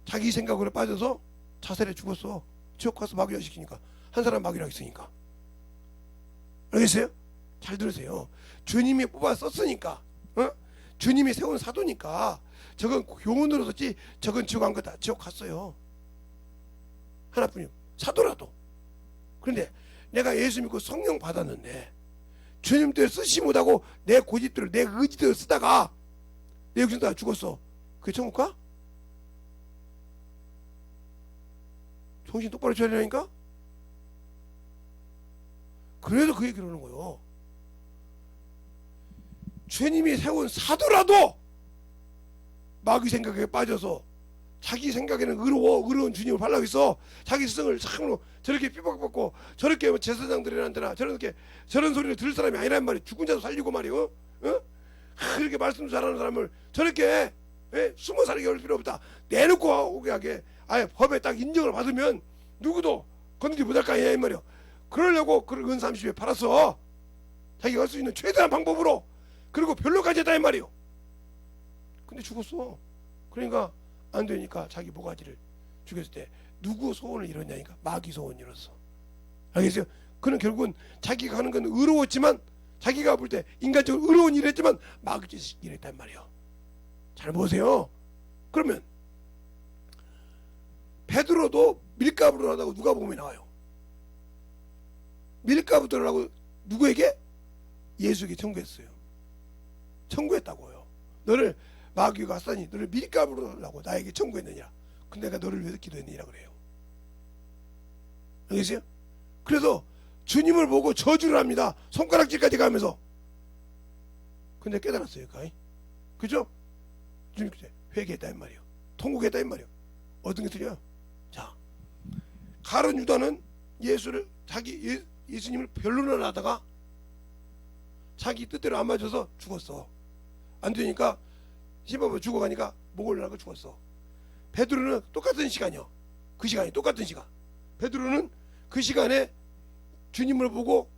자기 생각으로 빠져서 자살해 죽었어. 지옥 가서 마귀 자식이니까 한 사람 마귀라고 했으니까. 알겠어요? 잘 들으세요. 주님이 뽑아 썼으니까 주님이 세운 사도니까 저건 교훈으로 썼지 저건 지옥 간 거다. 지옥 갔어요. 하나뿐이요. 사도라도. 그런데 내가 예수 믿고 성령 받았는데 주님 뜻을 쓰지 못하고 내 고집대로 내 의지대로 쓰다가 내 육신 다 죽었어. 그게 천국 가? 정신 똑바로 차리라니까? 그래서 그 얘기를 하는 거예요. 주님이 세운 사도라도 마귀 생각에 빠져서 자기 생각에는 의로운 주님을 바라고 있어. 자기 스승을 참으로 저렇게 핍박받고 저렇게 제사장들이란 데나 저런 소리를 들을 사람이 아니란 말이야. 죽은 자도 살리고 말이요. 그렇게 말씀 잘하는 사람을 저렇게 숨어 살게 할 필요 없다. 내놓고 오게 하게 아예 법에 딱 인정을 받으면 누구도 건드리지 못할 거 아니야 이 말이야. 그러려고 그런 은 30에 팔았어. 자기가 할 수 있는 최대한 방법으로. 그리고 별로까지 했다 이 말이요. 근데 죽었어. 그러니까 안 되니까 자기 모가지를 죽였을 때 누구 소원을 이뤘냐니까 마귀 소원을 이뤘어. 알겠어요? 그는 결국은 자기가 하는 건 의로웠지만 자기가 볼 때 인간적으로 의로운 일을 했지만 마귀 일을 했단 말이에요. 잘 보세요. 그러면 베드로도 밀가부를 하다고 누가복음에 나와요. 밀가부를 하고 누구에게? 예수에게 청구했어요. 청구했다고요. 너를 마귀가 사단이 너를 밀가부로 하려고 나에게 청구했느냐. 근데 내가 너를 위해서 기도했느니라 그래요. 알겠어요? 그래서 주님을 보고 저주를 합니다. 손가락질까지 가면서. 근데 깨달았어요. 그죠? 주님 회개했다 이 말이에요. 통곡했다 이 말이에요. 어떤 게 틀려요? 자, 가룟 유다는 예수를 예수님을 변론을 하다가 자기 뜻대로 안 맞아서 죽었어. 안 되니까 심판받아 죽어가니까 목을 나고 죽었어. 베드로는 똑같은 시간이요. 그 시간이 똑같은 시간. 베드로는 그 시간에 주님을 보고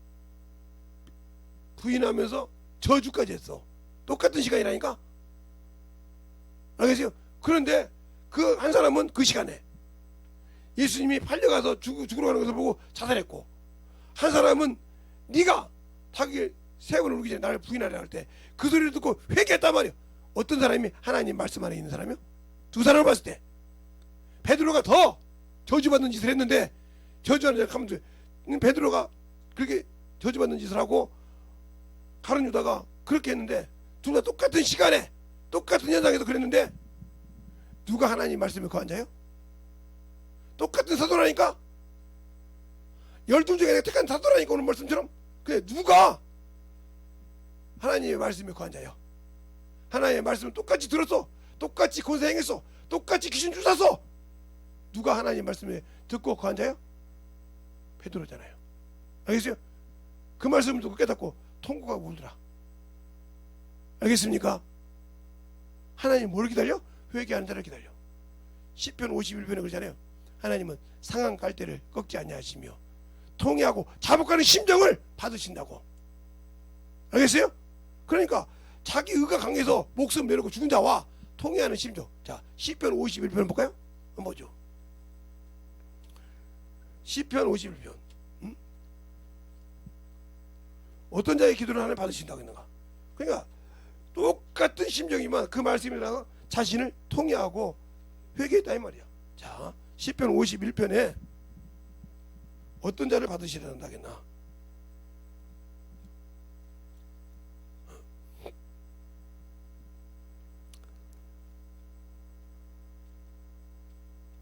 부인하면서 저주까지 했어. 똑같은 시간이라니까. 알겠어요? 그런데 그 한 사람은 그 시간에 예수님이 팔려가서 죽으러 가는 것을 보고 자살했고, 한 사람은 네가 자기 세번을 울기 전에 나를 부인하려 할 때 그 소리를 듣고 회개했단 말이야. 어떤 사람이 하나님 말씀 안에 있는 사람이요? 두 사람을 봤을 때 베드로가 더 저주받는 짓을 했는데, 저주하는 자를 가면 베드로가 그렇게 저주받는 짓을 하고 가룟 유다가 그렇게 했는데 둘 다 똑같은 시간에 똑같은 현상에서 그랬는데 누가 하나님 말씀에 거한 자요? 똑같은 사도라니까. 12 중에 택한 사도라니까 오늘 말씀처럼. 그래 누가 하나님의 말씀에 거한 자요? 하나님의 말씀을 똑같이 들었어. 똑같이 고생했어. 똑같이 귀신 주사서. 누가 하나님의 말씀에 듣고 거한 자요? 베드로잖아요. 알겠어요? 그 말씀을 듣고 깨닫고 통곡하고 울더라. 알겠습니까? 하나님 뭘 기다려? 회개하는 자를 기다려. 시편 51편에 그러잖아요. 하나님은 상한 갈대를 꺾지 아니하시며 통회하고 자복하는 심정을 받으신다고. 알겠어요? 그러니까 자기 의가 강해서 목숨 내놓고 죽은 자와 통회하는 심정. 자, 시편 51편 볼까요? 한번 보죠. 시편 51편. 어떤 자의 기도를 하나님 받으신다고 했는가? 그러니까 똑같은 심정이면 그 말씀이라고 자신을 통회하고 회개했다 이 말이야. 자, 시편 51편에 어떤 자를 받으시려 한다겠나?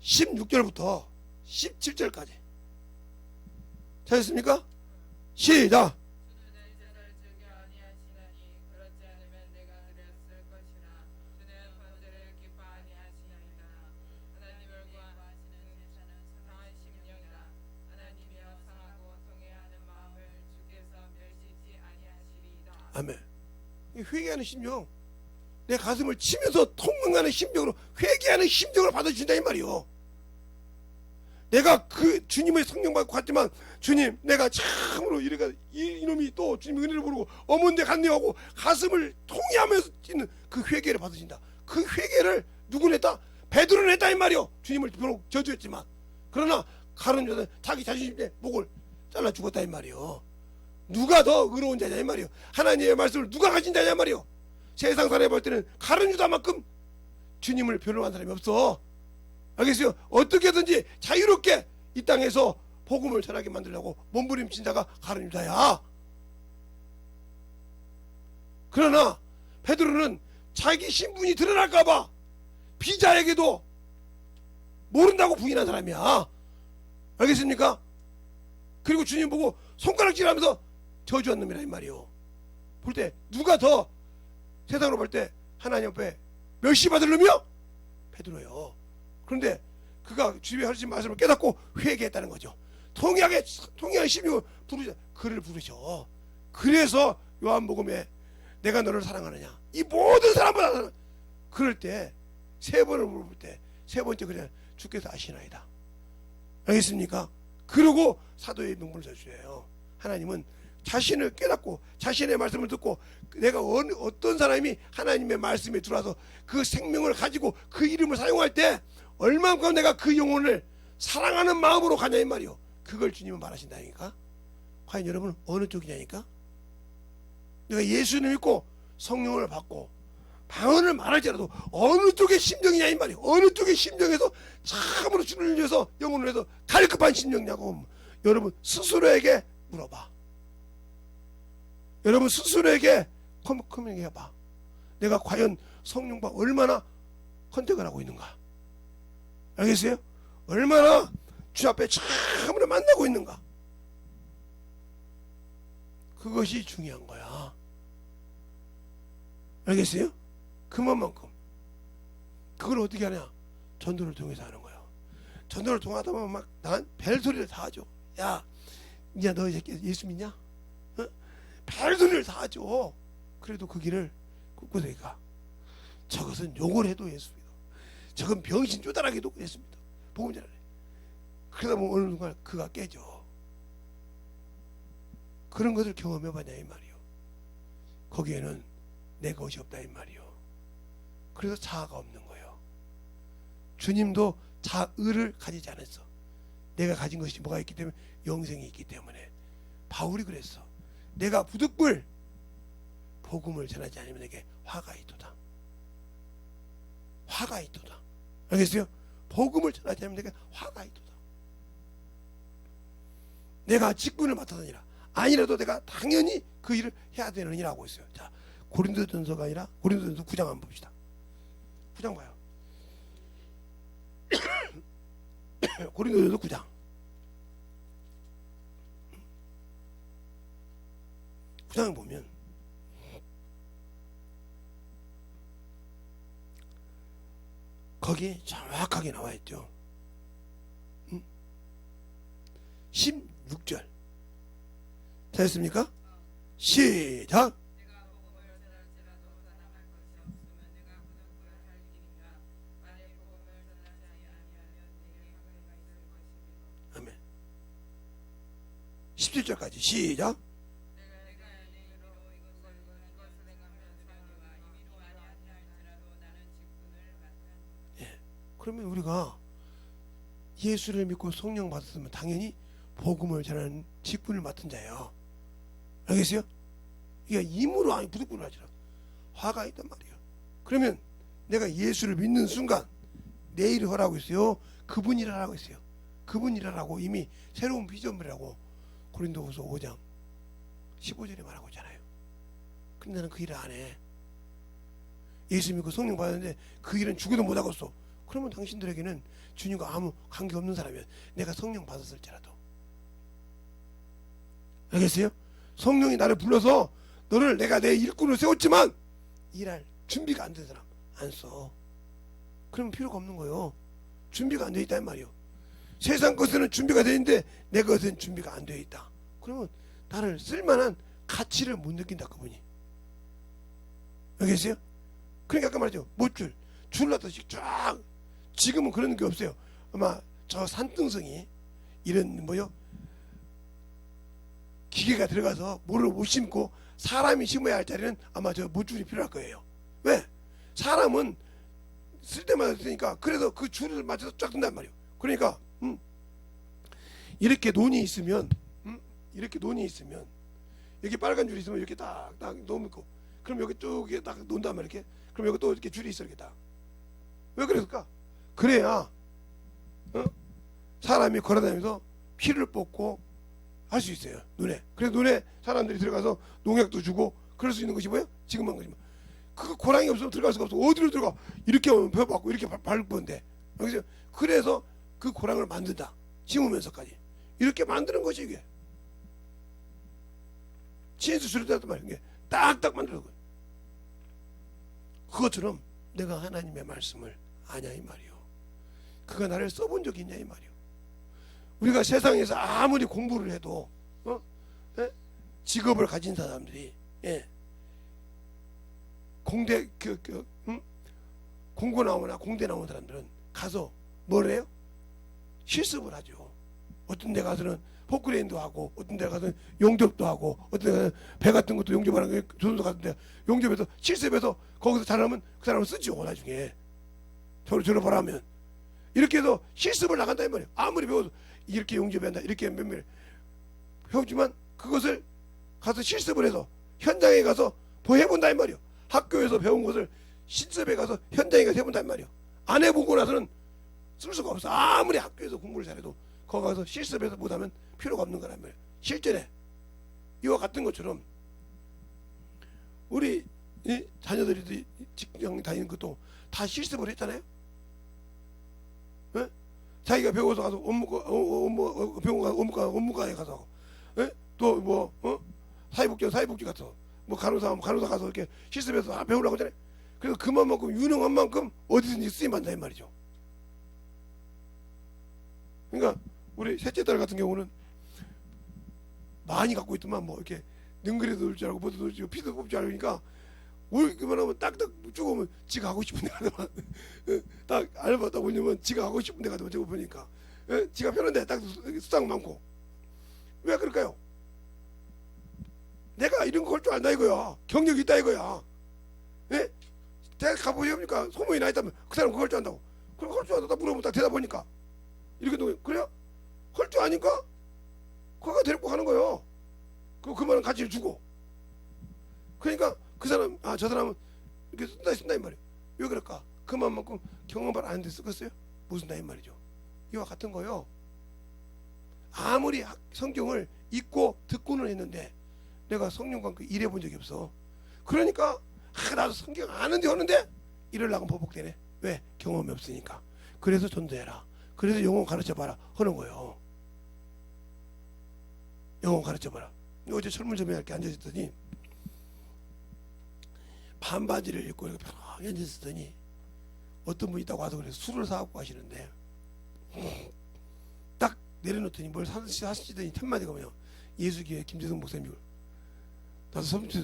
(16절부터) (17절까지) 찾았습니까? 시작. 주는 내 죄를 즐겨 아니하시나니 그렇지 않으면 내가 그랬을 것이라. 주는 번제를 기뻐 아니하시나이다. 하나님을 구하시는 제사는 상한 심령이라. 하나님이여 상하고 통회하는 마음을 주께서 멸시지 아니하시리이다. 아멘. 회개하는 심정, 내 가슴을 치면서 통곡하는 심정으로, 회개하는 심정으로 받아주신다 이 말이요. 내가 그 주님의 성령 받고 갔지만, 주님 내가 참으로 이놈이 또 주님의 은혜를 모르고 어머니 갔네요 하고 가슴을 통회하면서 있는 그 회개를 받으신다. 그 회개를 누구는 했다? 베드로는 했다 이 말이요. 주님을 비록 저주했지만. 그러나 가룟 유다는 자기 자신의 때 목을 잘라 죽었다 이 말이요. 누가 더 의로운 자냐 이 말이요. 하나님의 말씀을 누가 가진 자냐 이 말이요. 세상 사람이 볼 때는 가룟 유다만큼 주님을 변호한 사람이 없어. 알겠어요? 어떻게든지 자유롭게 이 땅에서 복음을 전하게 만들려고 몸부림친 자가 가룟 유다야. 그러나 베드로는 자기 신분이 드러날까봐 비자에게도 모른다고 부인한 사람이야. 알겠습니까? 그리고 주님 보고 손가락질하면서 저주한 놈이라 이 말이요. 볼 때 누가 더 세상으로 볼 때 하나님 앞에 멸시 받을 놈이요? 베드로요. 그런데 그가 주님의 하신 말씀을 깨닫고 회개했다는 거죠. 통역의 16을 그를 부르셔. 그래서 요한복음에 내가 너를 사랑하느냐, 이 모든 사람보다 사랑. 그럴 때 세 번을 물어볼 때 세 번째 그래, 주께서 아시나이다. 알겠습니까? 그러고 사도의 명분을 써주세요. 하나님은 자신을 깨닫고 자신의 말씀을 듣고 내가 어떤 사람이 하나님의 말씀에 들어와서 그 생명을 가지고 그 이름을 사용할 때 얼만큼 내가 그 영혼을 사랑하는 마음으로 가냐 이 말이요. 그걸 주님은 말하신다니까. 과연 여러분은 어느 쪽이냐니까. 내가 예수를 믿고 성령을 받고 방언을 말할지라도 어느 쪽의 심정이냐 이 말이에요. 어느 쪽의 심정에서 참으로 주를 위해서 영혼을 위해서 갈급한 심정이냐고 여러분 스스로에게 물어봐. 여러분 스스로에게 커뮤니케이해봐. 내가 과연 성령과 얼마나 컨택을 하고 있는가. 알겠어요? 얼마나 주 앞에 참으로 만나고 있는가. 그것이 중요한 거야. 알겠어요? 그만큼. 그걸 어떻게 하냐? 전도를 통해서 하는 거예요. 전도를 통하다 보면 막 난 벨소리를 다 하죠. 야, 이제 너 이제 예수 믿냐? 어? 벨소리를 다 하죠. 그래도 그 길을 꿋꿋하게 가. 저것은 욕을 해도 예수 믿어. 저건 병신 쪼다라기도 예수 믿어. 복음 전하네. 그러다 보면 어느 순간 그가 깨져. 그런 것을 경험해봤냐 이 말이요. 거기에는 내 것이 없다 이 말이요. 그래서 자아가 없는 거예요. 주님도 자의를 가지지 않았어. 내가 가진 것이 뭐가 있기 때문에 영생이 있기 때문에. 바울이 그랬어. 내가 부득불 복음을 전하지 않으면 내게 화가 있도다. 화가 있도다. 알겠어요? 복음을 전하지 않으면 내게 화가 있도다. 내가 직분을 맡아다니라. 아니라도 내가 당연히 그 일을 해야 되느니라고 했어요. 자, 고린도전서가 아니라 고린도전서 9장 한번 봅시다. 9장 봐요. 고린도전서 9장. 9장을 보면 거기 정확하게 나와 있죠. 16절. 됐습니까? 시작. 내가 복음을 전할지라도 사랑할 것이 없으면 내가 부득불 할 일인가. 만일 복음을 전하지 아니하면 내게 학의가 있을 것이며. 아멘. 17절까지 시작. 내가 내 이로 이것을 행하면 주하니와 이미로 아니하지 할지라도 나는 직분을 맡았노라. 그러면 우리가 예수를 믿고 성령 받았으면 당연히 복음을 전하는 직분을 맡은 자예요. 알겠어요? 이게 임으로 아니 부득불을 하지라. 화가 있단 말이에요. 그러면 내가 예수를 믿는 순간 내 일을 하라고 했어요. 그분이 하라고 했어요. 그분이 하라고 이미 새로운 비전이라고 고린도후서 5장 15절에 말하고 있잖아요. 근데 나는 그 일을 안 해. 예수 믿고 성령 받았는데 그 일은 죽어도 못하겠어. 그러면 당신들에게는 주님과 아무 관계없는 사람이야. 내가 성령 받았을지라도. 알겠어요? 성령이 나를 불러서 너를 내가 내 일꾼으로 세웠지만 일할 준비가 안 된 사람 안 써. 그러면 필요가 없는 거예요. 준비가 안 돼 있다는 말이에요. 세상 것에는 준비가 돼 있는데 내 것은 준비가 안 돼 있다. 그러면 나를 쓸만한 가치를 못 느낀다 그분이. 알겠어요? 그러니까 아까 말했죠. 못줄 줄라듯이 쫙. 지금은 그런 게 없어요. 아마 저 산등성이 이런 뭐요 기계가 들어가서 모를 못 심고 사람이 심어야 할 자리는 아마 저 못줄이 필요할 거예요. 왜? 사람은 쓸 때마다 쓰니까 그래서 그 줄을 맞춰서 쫙 든단 말이에요. 그러니까 이렇게 논이 있으면 이렇게 논이 있으면 여기 빨간 줄이 있으면 이렇게 딱딱 놓고 그럼 여기 쪽에 딱 논단 말이에요. 이렇게 그럼 여기 또 이렇게 줄이 있어 이렇게 딱. 왜 그랬을까? 그래야 사람이 걸어다니면서 피를 뽑고 할 수 있어요. 눈에. 그래서 눈에 사람들이 들어가서 농약도 주고 그럴 수 있는 것이 뭐예요? 지금 한 거지만. 그 고랑이 없으면 들어갈 수가 없어. 어디로 들어가? 이렇게 하면 펴받고 이렇게 밟을 건데. 그래서 그 고랑을 만든다. 심으면서까지. 이렇게 만드는 것이 이게. 진수 수련자단 말이야. 이게 딱딱 만들어요. 그것처럼 내가 하나님의 말씀을 아냐 이 말이요. 그가 나를 써본 적이 있냐 이 말이요. 우리가 세상에서 아무리 공부를 해도 예? 직업을 가진 사람들이 예. 공대 공고 나오나 공대 나온 사람들은 가서 뭘 해요? 실습을 하죠. 어떤 데 가서는 포크레인도 하고, 어떤 데 가서는 용접도 하고, 어떤 데 가서는 배 같은 것도 용접하는 게 조선소 같은데 용접해서 실습해서 거기서 잘하면 그 사람을 쓰죠. 나중에 졸업을 하면 이렇게 해서 실습을 나간다 이 말이에요. 아무리 배워도 이렇게 용접해야 한다, 이렇게 몇몇 배우지만 그것을 가서 실습을 해서 현장에 가서 해본다 이 말이에요. 학교에서 배운 것을 실습에 가서 현장에 가서 해본다 이 말이에요. 안 해보고 나서는 쓸 수가 없어. 아무리 학교에서 공부를 잘해도 거기 가서 실습해서 못하면 필요가 없는 거란 말이에요. 실전에 이와 같은 것처럼 우리 이 자녀들이 직장 다니는 것도 다 실습을 했잖아요. 예? 자기가 배워서 가서 병원 가서 업무과에 가서 예? 또 뭐 사회복지 가서 뭐 간호사 가서 이렇게 실습해서 배우라고 하잖아요. 그래서 그만큼 유능한 만큼 어디든지 쓰임 받는다 이 말이죠. 그러니까 우리 셋째 딸 같은 경우는 많이 갖고 있더만 뭐 이렇게 능그레도 놀 줄 알고 뭐도 놀 줄 알고 피도 뽑을 줄 알으니까 올기만 하면 딱딱 쭉 오면 지가 하고 싶은 데 가더만 딱 알바 딱 올리면 지가 하고 싶은 데 가더만 저거 보니까 예? 지가 편한데 딱 수당 많고 왜 그럴까요? 내가 이런 거 할 줄 안다 이거야. 경력이 있다 이거야. 예? 대학 가보니까 소문이 나 있다면 그 사람 그거 할 줄 안다고. 그럼 할 줄 안다 물어보면 딱 대답하니까 이렇게 너 그래요? 할 줄 아니까? 그거 데리고 가는 거예요. 그 말은 가치를 주고. 그러니까 그 사람 저 사람은 이렇게 쓴다 이 말이에요. 왜 그럴까? 그만큼 경험을 안 했는데 쓰겠어요? 못 쓴다 이 말이죠. 이와 같은 거요. 아무리 성경을 읽고 듣고는 했는데 내가 성령과 함께 일해본 적이 없어. 그러니까 나도 성경 아는데 하는데 이러려고 보복되네. 왜? 경험이 없으니까. 그래서 전도해라. 그래서 영혼 가르쳐봐라 하는 거예요. 영혼 가르쳐봐라. 어제 철물점에 이렇게 앉아있더니 반바지를 입고 이렇게 편하게 앉아있더니 어떤 분이 있다고 와서 그래서 술을 사갖고 가시는데 딱 내려놓더니 뭘 사시더니 한마디가 뭐냐, 예수교회 김재성 목사님.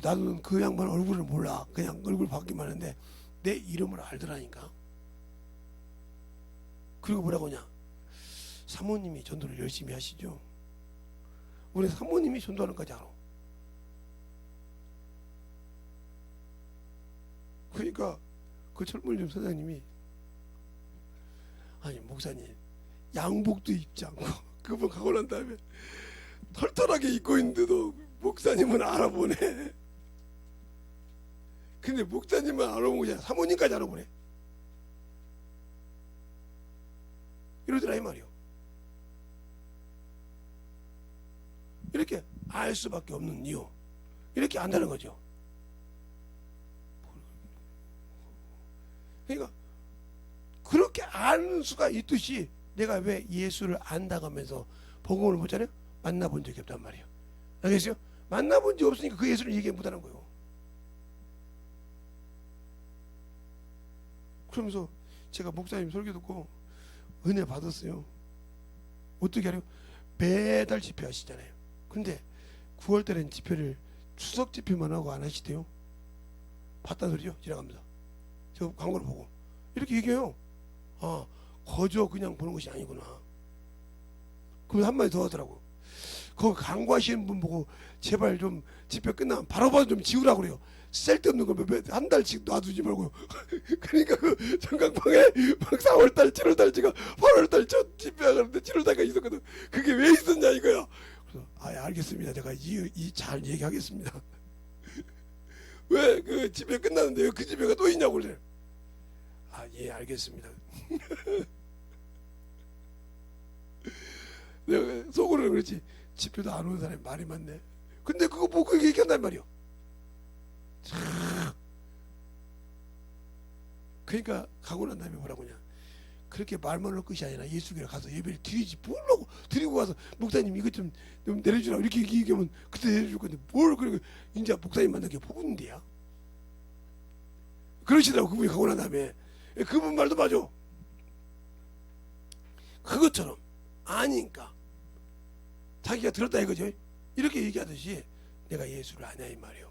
나도 그 양반 얼굴을 몰라. 그냥 얼굴 바뀌기만 하는데 내 이름을 알더라니까. 그리고 뭐라고 하냐, 사모님이 전도를 열심히 하시죠. 우리 사모님이 전도하는 거지 알아. 그러니까 그 철물점 사장님이 아니 목사님 양복도 입지 않고 그분 가고 난 다음에 털털하게 입고 있는데도 목사님은 알아보네. 근데 목사님은 알아보고 사모님까지 알아보네. 이러더라 이 말이요. 이렇게 알 수밖에 없는 이유, 이렇게 안다는 거죠. 그러니까 그렇게 아는 수가 있듯이 내가 왜 예수를 안다고 하면서 복음을 못하냐? 만나본 적이 없단 말이에요. 알겠어요? 만나본 적이 없으니까 그 예수를 얘기 못하는 거예요. 그러면서 제가 목사님 설교 듣고 은혜 받았어요. 어떻게 하래요? 매달 집회 하시잖아요. 근데 9월달엔 집회를 추석 집회만 하고 안 하시대요. 봤단 소리죠. 지나가면서 저 광고를 보고 이렇게 얘기해요. 거저 그냥 보는 것이 아니구나. 그럼 한마디 더 하더라고. 거기 광고하시는 분 보고 제발 좀 집회 끝나면 바로바로 좀 지우라고 그래요. 쓸데없는 걸 한 달씩 놔두지 말고. 그러니까 그 전광방에 막 4월달 7월달 제가 8월달 저 집회하는데 7월달까지 있었거든. 그게 왜 있었냐 이거야. 그래서 알겠습니다. 제가 잘 얘기하겠습니다. 왜 그 집회 끝나는데 그 집회가 또 있냐고 그래. 예 알겠습니다. 내가 속으로는 그렇지 집회도 안 오는 사람이 말이 많네. 근데 그거 보고 얘기한단 말이요. 그러니까 가고 난 다음에 뭐라고 하냐, 그렇게 말만 할 것이 아니라 예수교회 가서 예배를 드리지 뭘라고 드리고 가서 목사님 이것 좀 내려주라고 이렇게 얘기하면 그때 내려줄 건데 뭘 그렇게 이제 목사님 만나게 뽑는데야. 그러시더라고 그분이 가고 난 다음에. 그분 말도 맞아. 그것처럼 아니니까 자기가 들었다 이거죠. 이렇게 얘기하듯이 내가 예수를 아냐 이 말이요.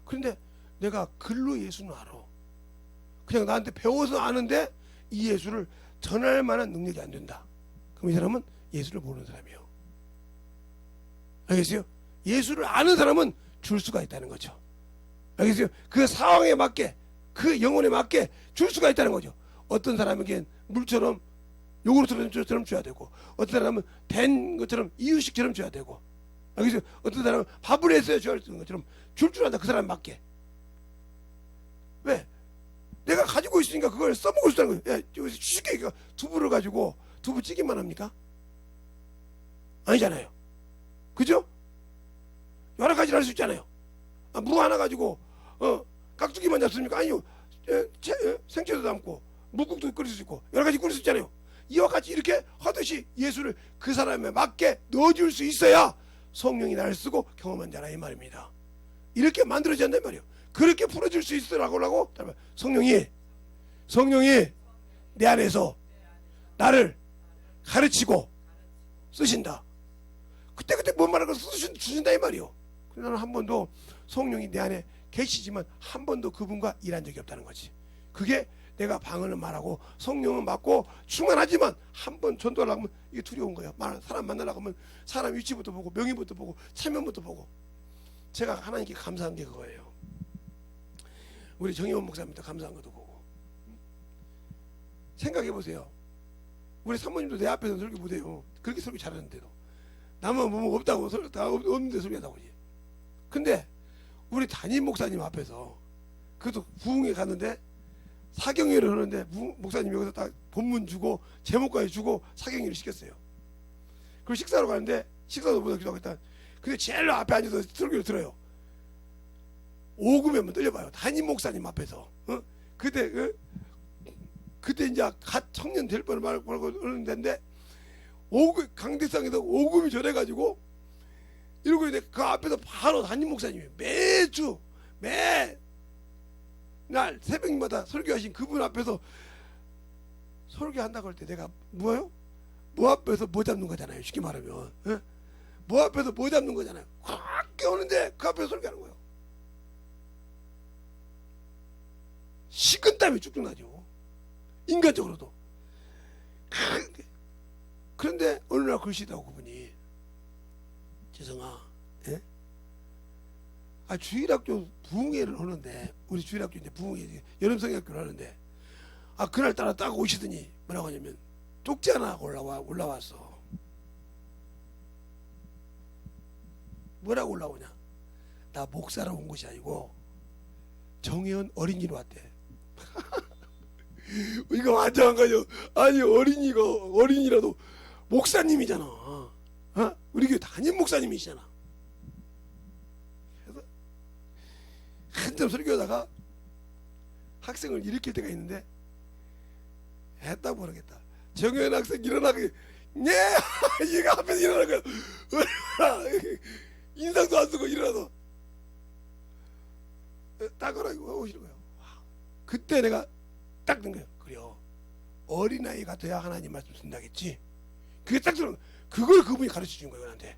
그런데 내가 글로 예수는 알아. 그냥 나한테 배워서 아는데 이 예수를 전할 만한 능력이 안 된다. 그럼 이 사람은 예수를 모르는 사람이에요. 알겠어요? 예수를 아는 사람은 줄 수가 있다는 거죠. 알겠어요? 그 상황에 맞게 그 영혼에 맞게 줄 수가 있다는 거죠. 어떤 사람에겐 물처럼 요구르트처럼 줘야 되고, 어떤 사람은 된 것처럼 이유식처럼 줘야 되고, 알겠어요? 어떤 사람은 밥을 했어야 줘야 되는 것처럼 줄 안다. 그 사람 맞게. 왜? 내가 가지고 있으니까 그걸 써먹을 수 있다는 거예요. 야, 여기서 쉽게 두부를 가지고 두부찌개만 합니까? 아니잖아요. 그죠? 여러 가지를 할 수 있잖아요. 무 하나 가지고 깍두기만 잡습니까? 아니요. 생채도 담고 묵국도 끓일 수 있고 여러 가지 끓일 수 있잖아요. 이와 같이 이렇게 하듯이 예수를 그 사람에 맞게 넣어줄 수 있어야 성령이 나를 쓰고 경험한 자라 이 말입니다. 이렇게 만들어져야 한단 말이에요. 그렇게 풀어줄 수 있으라고 성령이 내 안에서 나를 가르치고 쓰신다. 그때 뭔 말하고 쓰신다 이 말이요. 나는 한 번도 성령이 내 안에 계시지만 한 번도 그분과 일한 적이 없다는 거지. 그게 내가 방언은 말하고 성령은 맡고 충만하지만 한 번 전도하려고 하면 이게 두려운 거야. 사람 만나려고 하면 사람 위치부터 보고 명예부터 보고 체면부터 보고. 제가 하나님께 감사한 게 그거예요. 우리 정의원 목사님도 감사한 것도 보고. 생각해 보세요. 우리 사모님도 내 앞에서 설교 못해요. 그렇게 설교 잘하는데도 남은 뭐 없다고 다 없는데 설교한다고 그러지. 근데 우리 담임 목사님 앞에서 그것도 부흥회 갔는데 사경회를 하는데 목사님 여기서 딱 본문 주고 제목까지 주고 사경회를 시켰어요. 그리고 식사로 가는데 식사도 못하고 기도하고 있다. 근데 제일 앞에 앉아서 설교를 들어요. 오금에 한번 떨려봐요. 담임 목사님 앞에서. 그때 이제 갓 청년 될 뻔을 말고 하는 데인데 강대상에서 오금이 저래가지고 이러고 있는데 그 앞에서 바로 담임 목사님이 매날 새벽마다 설교하신 그분 앞에서 설교한다고 할 때 내가 뭐예요? 뭐 앞에서 뭐 잡는 거잖아요. 쉽게 말하면 뭐 앞에서 뭐 잡는 거잖아요. 확 깨우는데 그 앞에서 설교하는 거예요. 식은땀이 쭉쭉 나죠. 인간적으로도. 그런데 어느 날 그러시다고 그분이 재성아, 예? 주일학교 부흥회를 하는데 우리 주일학교 이제 부흥회 여름성경학교를 하는데 그날 따라 딱 오시더니 뭐라고 하냐면 쪽지 하나 올라왔어. 뭐라고 올라오냐? 나 목사로 온 것이 아니고 정혜원 어린이로 왔대. 이거 완전 한 거죠. 아니 어린이라도 목사님이잖아. 우리 교회 담임 목사님이시잖아. 그래서 한참 설교하다가 학생을 일으킬 때가 있는데 했다 모르겠다. 정현 학생 일어나고 네 얘가 앞에서 일어나고 인상도 안 쓰고 일어나서 딱 하라고 오시는 거예요. 그때 내가 딱 든 거예요. 그래요. 어린아이 같아야 하나님 말씀 쓴다겠지. 그게 딱 들어. 그걸 그분이 가르쳐 준 거예요. 나한테.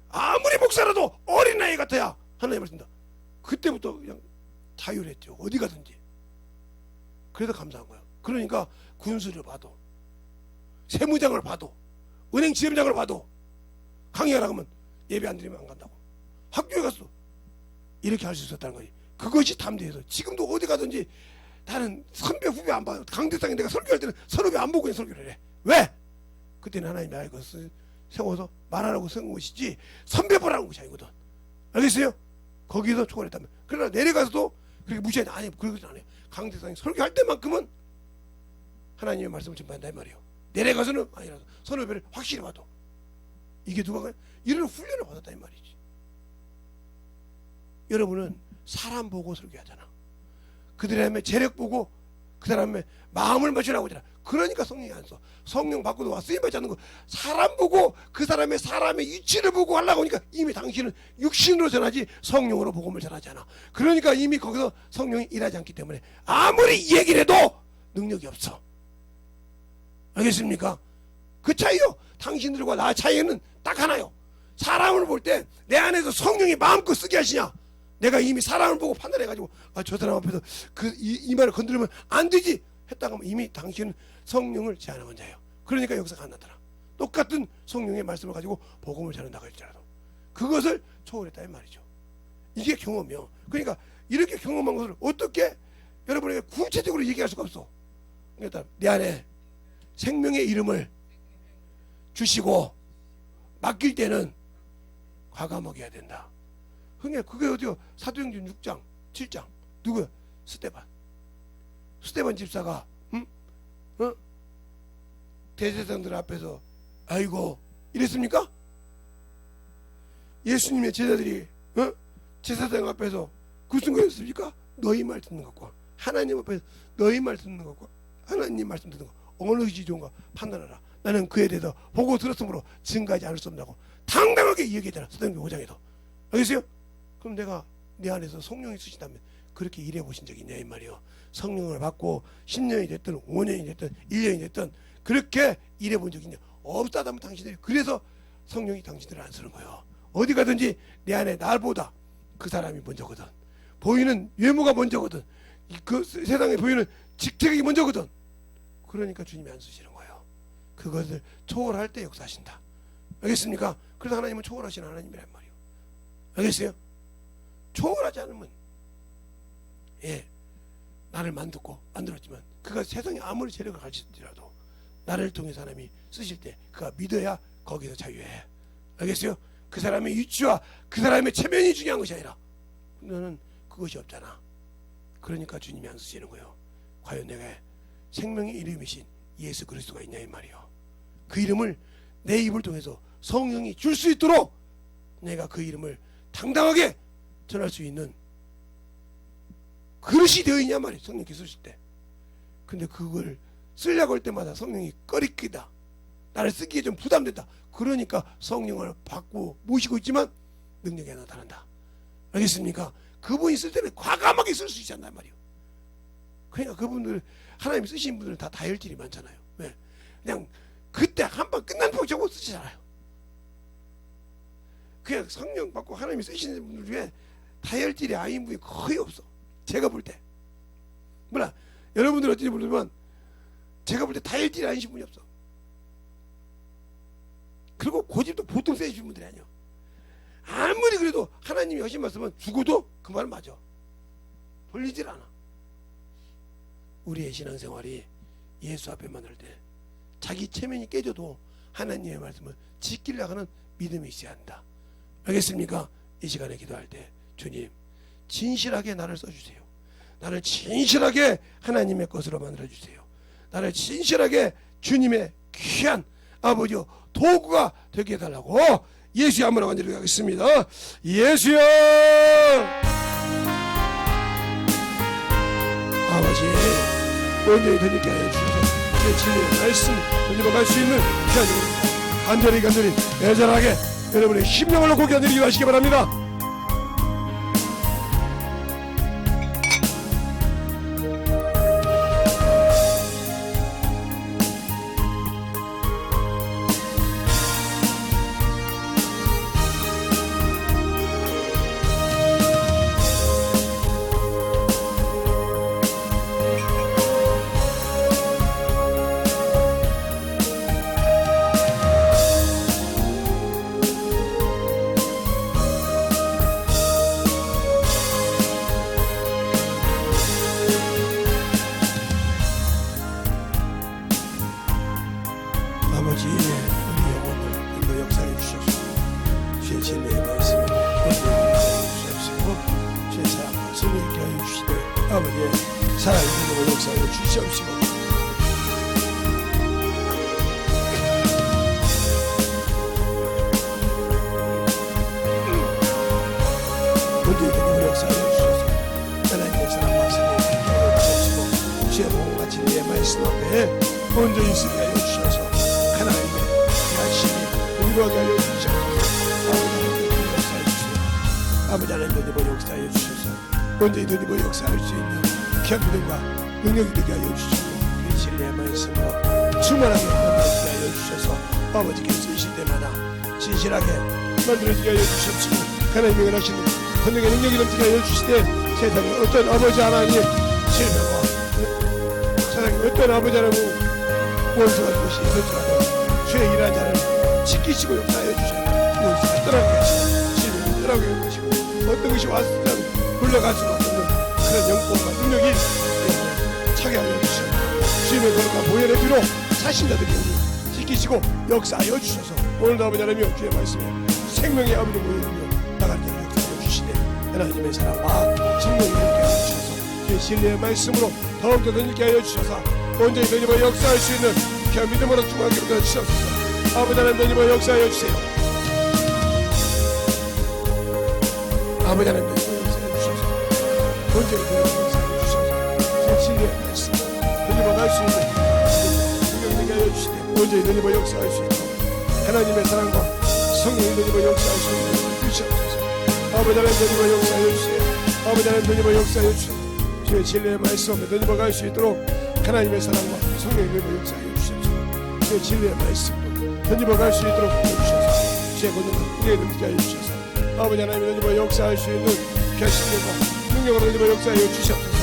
아무리 목사라도 어린아이 같아야 하나님 말씀 쓴다. 그때부터 그냥 자율했죠. 어디 가든지. 그래서 감사한 거예요. 그러니까 군수를 봐도 세무장을 봐도 은행 지점장을 봐도 강의하라 하면 예배 안 드리면 안 간다고. 학교에 갔어. 이렇게 할 수 있었다는 거지. 그것이 담대해서 지금도 어디 가든지 나는 선배 후배 안 봐요. 강대상에 내가 설교할 때는 선후배 안 보고 그냥 설교를 해. 왜? 그때는 하나님이 나를 세워서 말하라고 세운 것이지 선배 보라는 것이 아니거든. 알겠어요? 거기서 초월했다면. 그러나 내려가서도 그렇게 무시하지. 아니 그러지 않아요. 강대상에 설교할 때만큼은 하나님의 말씀을 전파한다 이 말이에요. 내려가서는 아니라도 선후배를 확실히 봐도 이게 누가 이런 훈련을 받았다 이 말이지. 여러분은 사람 보고 설교하잖아. 그들의 재력 보고 그 사람의 마음을 맞추라고 하잖아. 그러니까 성령이 안 써. 성령 받고도 와 쓰임 받지 않는 거. 사람 보고 그 사람의 위치를 보고 하려고 하니까 이미 당신은 육신으로 전하지 성령으로 복음을 전하지 않아. 그러니까 이미 거기서 성령이 일하지 않기 때문에 아무리 얘기를 해도 능력이 없어. 알겠습니까? 그 차이요. 당신들과 나 차이는 딱 하나요. 사람을 볼 때 내 안에서 성령이 마음껏 쓰게 하시냐. 내가 이미 사람을 보고 판단해가지고 저 사람 앞에서 이 말을 건드리면 안 되지 했다가 하면 이미 당신은 성령을 제한한 자예요. 그러니까 역사가 안 나타나. 똑같은 성령의 말씀을 가지고 복음을 전한다고 할지라도 그것을 초월했다 이 말이죠. 이게 경험이요. 그러니까 이렇게 경험한 것을 어떻게 여러분에게 구체적으로 얘기할 수가 없어. 그러니까 내 안에 생명의 이름을 주시고 맡길 때는 과감하게 해야 된다. 그게 어디요? 사도행전 6장 7장 누구야? 스데반 집사가 대제사장들 앞에서 아이고 이랬습니까? 예수님의 제자들이 제사장 앞에서 구순거렸습니까? 너희 말 듣는 것과 하나님 앞에서 너희 말 듣는 것과 하나님 말씀 듣는 것 어느 것이 좋은가 판단하라. 나는 그에 대해서 보고 들었으므로 증거하지 않을 수 없다고 당당하게 얘기했잖아. 사도행전 5장에도. 알겠어요? 그럼 내가 내 안에서 성령이 쓰신다면 그렇게 일해보신 적이 있냐 이 말이요. 성령을 받고 10년이 됐든 5년이 됐든 1년이 됐든 그렇게 일해본 적이 있냐. 없다면 당신들이 그래서 성령이 당신들을 안 쓰는 거예요. 어디 가든지 내 안에 날보다 그 사람이 먼저거든. 보이는 외모가 먼저거든. 그 세상에 보이는 직책이 먼저거든. 그러니까 주님이 안 쓰시는 거예요. 그것을 초월할 때 역사하신다. 알겠습니까? 그래서 하나님은 초월하시는 하나님이란 말이에요. 알겠어요? 초월하지 않으면 나를 만들었지만 그가 세상에 아무리 재력을 가르치더라도 나를 통해 사람이 쓰실 때 그가 믿어야 거기서 자유해. 알겠어요? 그 사람의 위치와 그 사람의 체면이 중요한 것이 아니라 너는 그것이 없잖아. 그러니까 주님이 안 쓰시는 거예요. 과연 내가 생명의 이름이신 예수 그리스도가 있냐 이 말이요. 그 이름을 내 입을 통해서 성령이 줄 수 있도록 내가 그 이름을 당당하게 전할 수 있는 그릇이 되어 있냐 말이에요. 성령께 쓰실 때. 근데 그걸 쓰려고 할 때마다 성령이 꺼리끼다. 나를 쓰기에 좀 부담된다. 그러니까 성령을 받고 모시고 있지만 능력이 안 나타난다. 알겠습니까? 그분이 쓸 때는 과감하게 쓸 수 있지 않단 말이에요. 그러니까 그분들 하나님이 쓰신 분들은 다 다혈질이 많잖아요. 왜? 그냥 그때 한 번 끝난 거 저거 쓰시잖아요. 그냥 성령 받고 하나님이 쓰시는 분들 중에 다혈질이 아닌 분이 거의 없어. 제가 볼 때. 몰라. 여러분들 어찌 모르지만 제가 볼 때 다혈질이 아니신 분이 없어. 그리고 고집도 보통 세신 분들이 아니야. 아무리 그래도 하나님이 하신 말씀은 죽어도 그 말 맞아. 돌리질 않아. 우리의 신앙생활이 예수 앞에만 할 때 자기 체면이 깨져도 하나님의 말씀을 지키려고 하는 믿음이 있어야 한다. 알겠습니까? 이 시간에 기도할 때 주님 진실하게 나를 써주세요. 나를 진실하게 하나님의 것으로 만들어주세요. 나를 진실하게 주님의 귀한 아버지요 도구가 되게 해달라고 예수의 한번 간절히 하겠습니다. 예수여 아버지 온전히 드리게 하여 주셔서 내 진리의 말씀 드리고 갈 수 있는 귀한 간절히 애절하게 여러분의 심령을 고개 드리기 하시기 바랍니다. 아버지 우리 영혼을 인도 역사해 주시옵소서. 주의 진리의 말씀을 건드려 주시옵시고 주의 사랑과 성령께 하여 주시되 아버지의 살아있는 역사해 주시옵시고 건드려 역사해 주셔서 하나님의 사랑과 성령께 하여 주시옵시고 주의 복음과 온전히 쓰게 하여 주셔서 하나님의 열심히 능력하게 하여 주셔서 아버지 하나님 역사해 주셔서 온전히 되리고 역사할 수 있는 귀한 믿음과 능력이 되게 하여 주시고 이 진리의 말씀으로 충만하게 만들어지게 하여 주셔서 아버지께서 이 시대마다 진실하게 만들어지게 하여 주시옵시고 하나님의 원하시는 권능의 능력이 넘치게 하여 주시되 세상에 어떤 아버지 하나님 실명과 세상에 어떤 아버지 하나님 원수가 그것이 있을지라도 주의 일한 자를 지키시고 역사하여 주셔서 원수가 떠나게 하시고 실명이 떠나게 하시고 어떤 것이 왔으면 물러갈 수가 없는 그런 영권과 능력이 차게 하여 주시고 주님의 거룩한 보혈의 피로 사신자들이 지키시고 역사하여 주셔서 오늘도 아버지 하나님이여 주의 말씀에 생명의 아버지 모여있는 나가는 자를 역사하여 주시되 하나님의 사랑과 생명이 있게 하여 주셔서 주의 진리의 말씀으로 더욱더 던지게 하여 주셔서 온전히 던지며 역사할 수 있는 귀한 믿음으로 중앙에 얻어 주셔서 아버지 하나님 던지며 역사하여 주세요. 아버지 하나님 던지며 역사하여 주셔서 온전히 던지며 역사하여 주셔서 주의 진리의 말씀 던지며 갈 수 있는 능력이 하여 주시되 온전히 던지며 역사할 수 있도록 하나님의 사랑과 성령이 던지며 역사할 수 있는 주시옵소서. 아버지 하나님 던지며 역사하여 주세요. 아버지 하나님 던지며 역사하여 주셔서 주의 진리의 말씀에 던지며 갈 수 있도록 하나님의 사랑과 성령이 던지며 역사하여 주시옵소서. 주의 진리의 말씀으로 던지며 갈 수 있도록 해주셔서 주의 권능과 능력이 넘치게 하여 주셔서 아버지 하나님 던지며 역사할 수 있는 결심과 능력으로 던지며 역사하여 주시옵소서.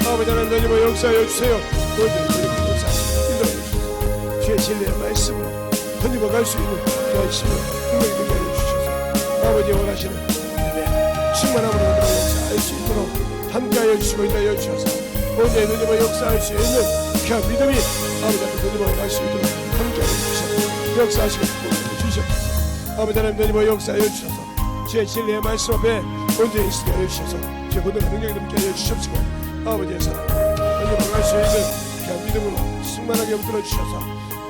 아버지 하나님 던지며 역사하여 주세요. 온전히 던지며 역사하시고 인도하여 주셔서 주의 진리의 말씀으로 던지며 갈 수 있는 결심과 능력이 되게 하여 주셔서 아버지 원하시는 충만함으로 던지며 역사할 수 있도록 함께하여 주시고 인도하여 주셔서 온전히 던지며 역사할 수 있는 귀한 믿음이 아버지한테 던지며 갈 수 있도록 함께하여 주셔서 역사하시고 주시옵소서. 아버지 하나님 던지며 역사하여 주셔서 주의 진리의 말씀 앞에 온전히 있게 하여 주셔서 주의 권능과 능력이 넘게 하여 주시옵시고 아버지의 사랑 던지며 갈 수 있는 귀한 믿음으로 충만하게 붙들어 주셔서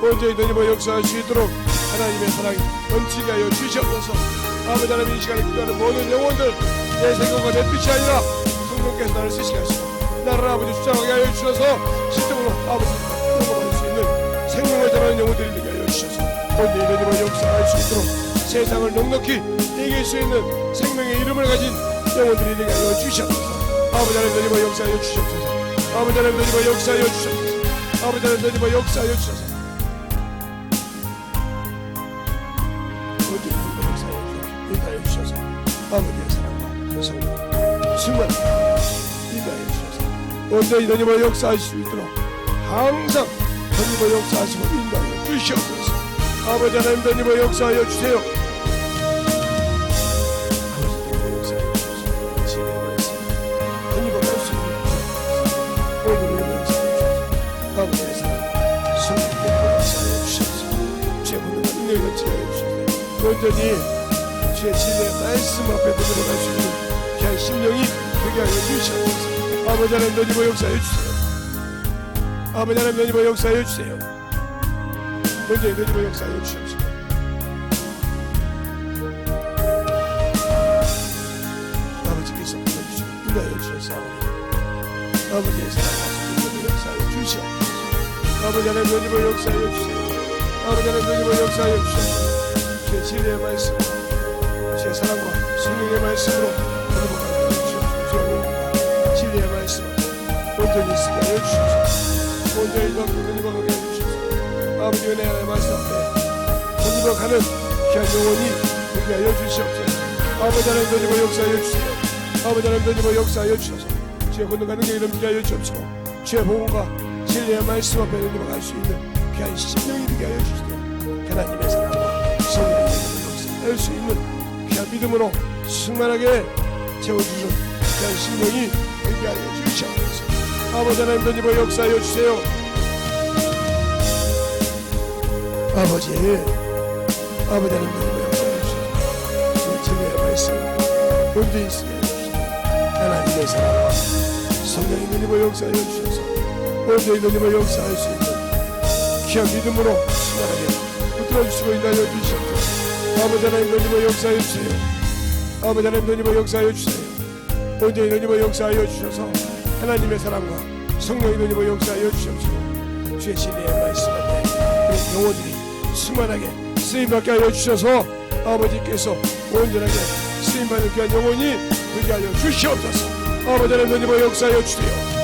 온전히 던지며 역사할 수 있도록 하나님의 사랑이 넘치게 하여 주시옵소서. 아버지 하나님 이 시간에 기도하는 모든 영혼들 내 생각과 내 뜻이 아니라 성령께서 나를 쓰시게 하시고 나를 아버지 주장하게 하여 주셔서 실제로 아버지 넘어갈 수 있는 생명을 전하는 영혼들이 되게 하여 주셔서 온전히 던지며 역사할 수 있도록 세상을 넉넉히 이길 수 있는 생명의 이름을 가진 영혼들이 되게 하여 주시옵소서. 아버지 하나님 던지며 역사하여 주시옵소서. 아버지 하나님 던지며 역사하여 주시옵소서. 아버지 하나님 던지며 역사하여 주셔서 아버지의 사랑과 성령 충만하게 인도하여 주셔서 온전히 던지며 역사할 수 있도록 항상 던지며 역사하시고 인도하여 주시옵소서. 아버지 하나님 던지며 역사하여 주세요. 아버지 던지며 역사하여 주셔서 진리의 말씀 던지며 갈 수 있는 온전히 역사하여 주셔서 아버지의 사랑 성령과 역사하여 주셔서 주의 권능과 능력이 넘치게 하여 주셔서 온전히 주의 진리의 말씀 앞에 들어갈 수 있는 귀한 심령이 되게 하여 주시옵소서. 아버지 하나님 던지며 역사해 주세요. 아버지 하나님 던지며 역사해 주세요. 온전히 던지며 역사해 주시옵소서. 아버지께서 불러주시고 인도하여 주셔서 아버지의 사랑과 던지며 역사해 주시옵소서. 아버지 하나님 던지며 역사해 주세요. 아버지 하나님 던지며 역사해 주셔서 주의 진리의 말씀 주의 사랑과 성령의 말씀으로 행복하게 해주시옵소서. 진리의 말씀 온전히 쓰게 하여 주시옵소서. 온전히 던지며 가게 해주시옵소서. 아버지 은혜 하나의 말씀 앞에 던지며 가는 귀한 영혼이 되게 하여 주시옵소서. 아버지 하나님 던지며 역사하여 주세요. 아버지 하나님 던지며 역사하여 주셔서 주의 권능과 능력이 넘치게 하여 주옵시고 주의 복음과 진리의 말씀 앞에 던지며 갈 수 있는 귀한 심령이 되게 하여 주시되 하나님의 사랑과 성령의 역사할 수 있는 귀한 믿음으로 충만하게 채워주신 귀한 심령이 되게 하여 주시옵소서. 아버지 하나님 던지며 역사하여 주세요. 아버지 하나님 던지며 역사하여 주세요. 주의 진리의 말씀 온전히 쓰게 해주시고 하나님의 사랑과 성령이 던지며 역사하여 주셔서 온전히 던지며 역사할 수 있는 귀한 믿음으로 충만하게 붙들어주시고 인도하여 주시옵소서. 아버지 하나님 던지며 역사하여 주세요. 아버지 하나님 던지며 역사하여 주세요. 온전히 던지며 역사하여 주셔서 하나님의 사랑과 성령이 던지며 역사하여 주시옵시고 주의 진리의 말씀 앞에 우리 영혼들이 충만하게 쓰임받게 하여 주셔서 아버지께서 온전하게 쓰임받는 귀한 영혼이 되게 하여 주시옵소서. 아버지 하나님 역사하여 주세요.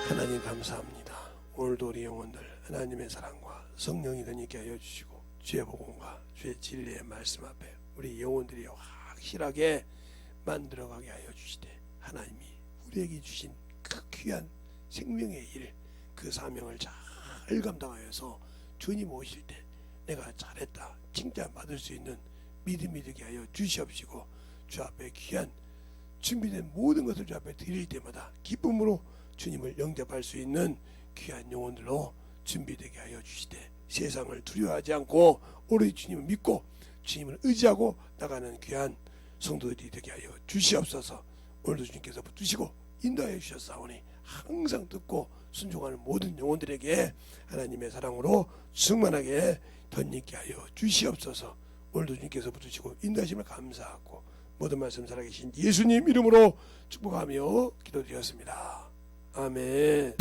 하나님 감사합니다. 오늘도 우리 영혼들 하나님의 사랑과 성령이 되게 하여 주시고 주의 복음과 주의 진리의 말씀 앞에 우리 영혼들이 확실하게 만들어가게 하여 주시되 하나님이 우리에게 주신 그 귀한 생명의 일, 그 사명을 잘 감당하여서 주님 오실 때 내가 잘했다 칭찬받을 수 있는 믿음이 되게 하여 주시옵시고 주 앞에 귀한 준비된 모든 것을 주 앞에 드릴 때마다 기쁨으로 주님을 영접할 수 있는 귀한 영혼들로 준비되게 하여 주시되 세상을 두려워하지 않고 오로지 주님을 믿고 주님을 의지하고 나가는 귀한 성도들이 되게 하여 주시옵소서. 오늘도 주님께서 붙드시고 인도하여 주셨사오니 항상 듣고 순종하는 모든 영혼들에게 하나님의 사랑으로 충만하게 덧입게 하여 주시옵소서. 오늘도 주님께서 붙드시고 인도하심을 감사하고 모든 말씀 살아계신 예수님 이름으로 축복하며 기도드렸습니다. 아멘.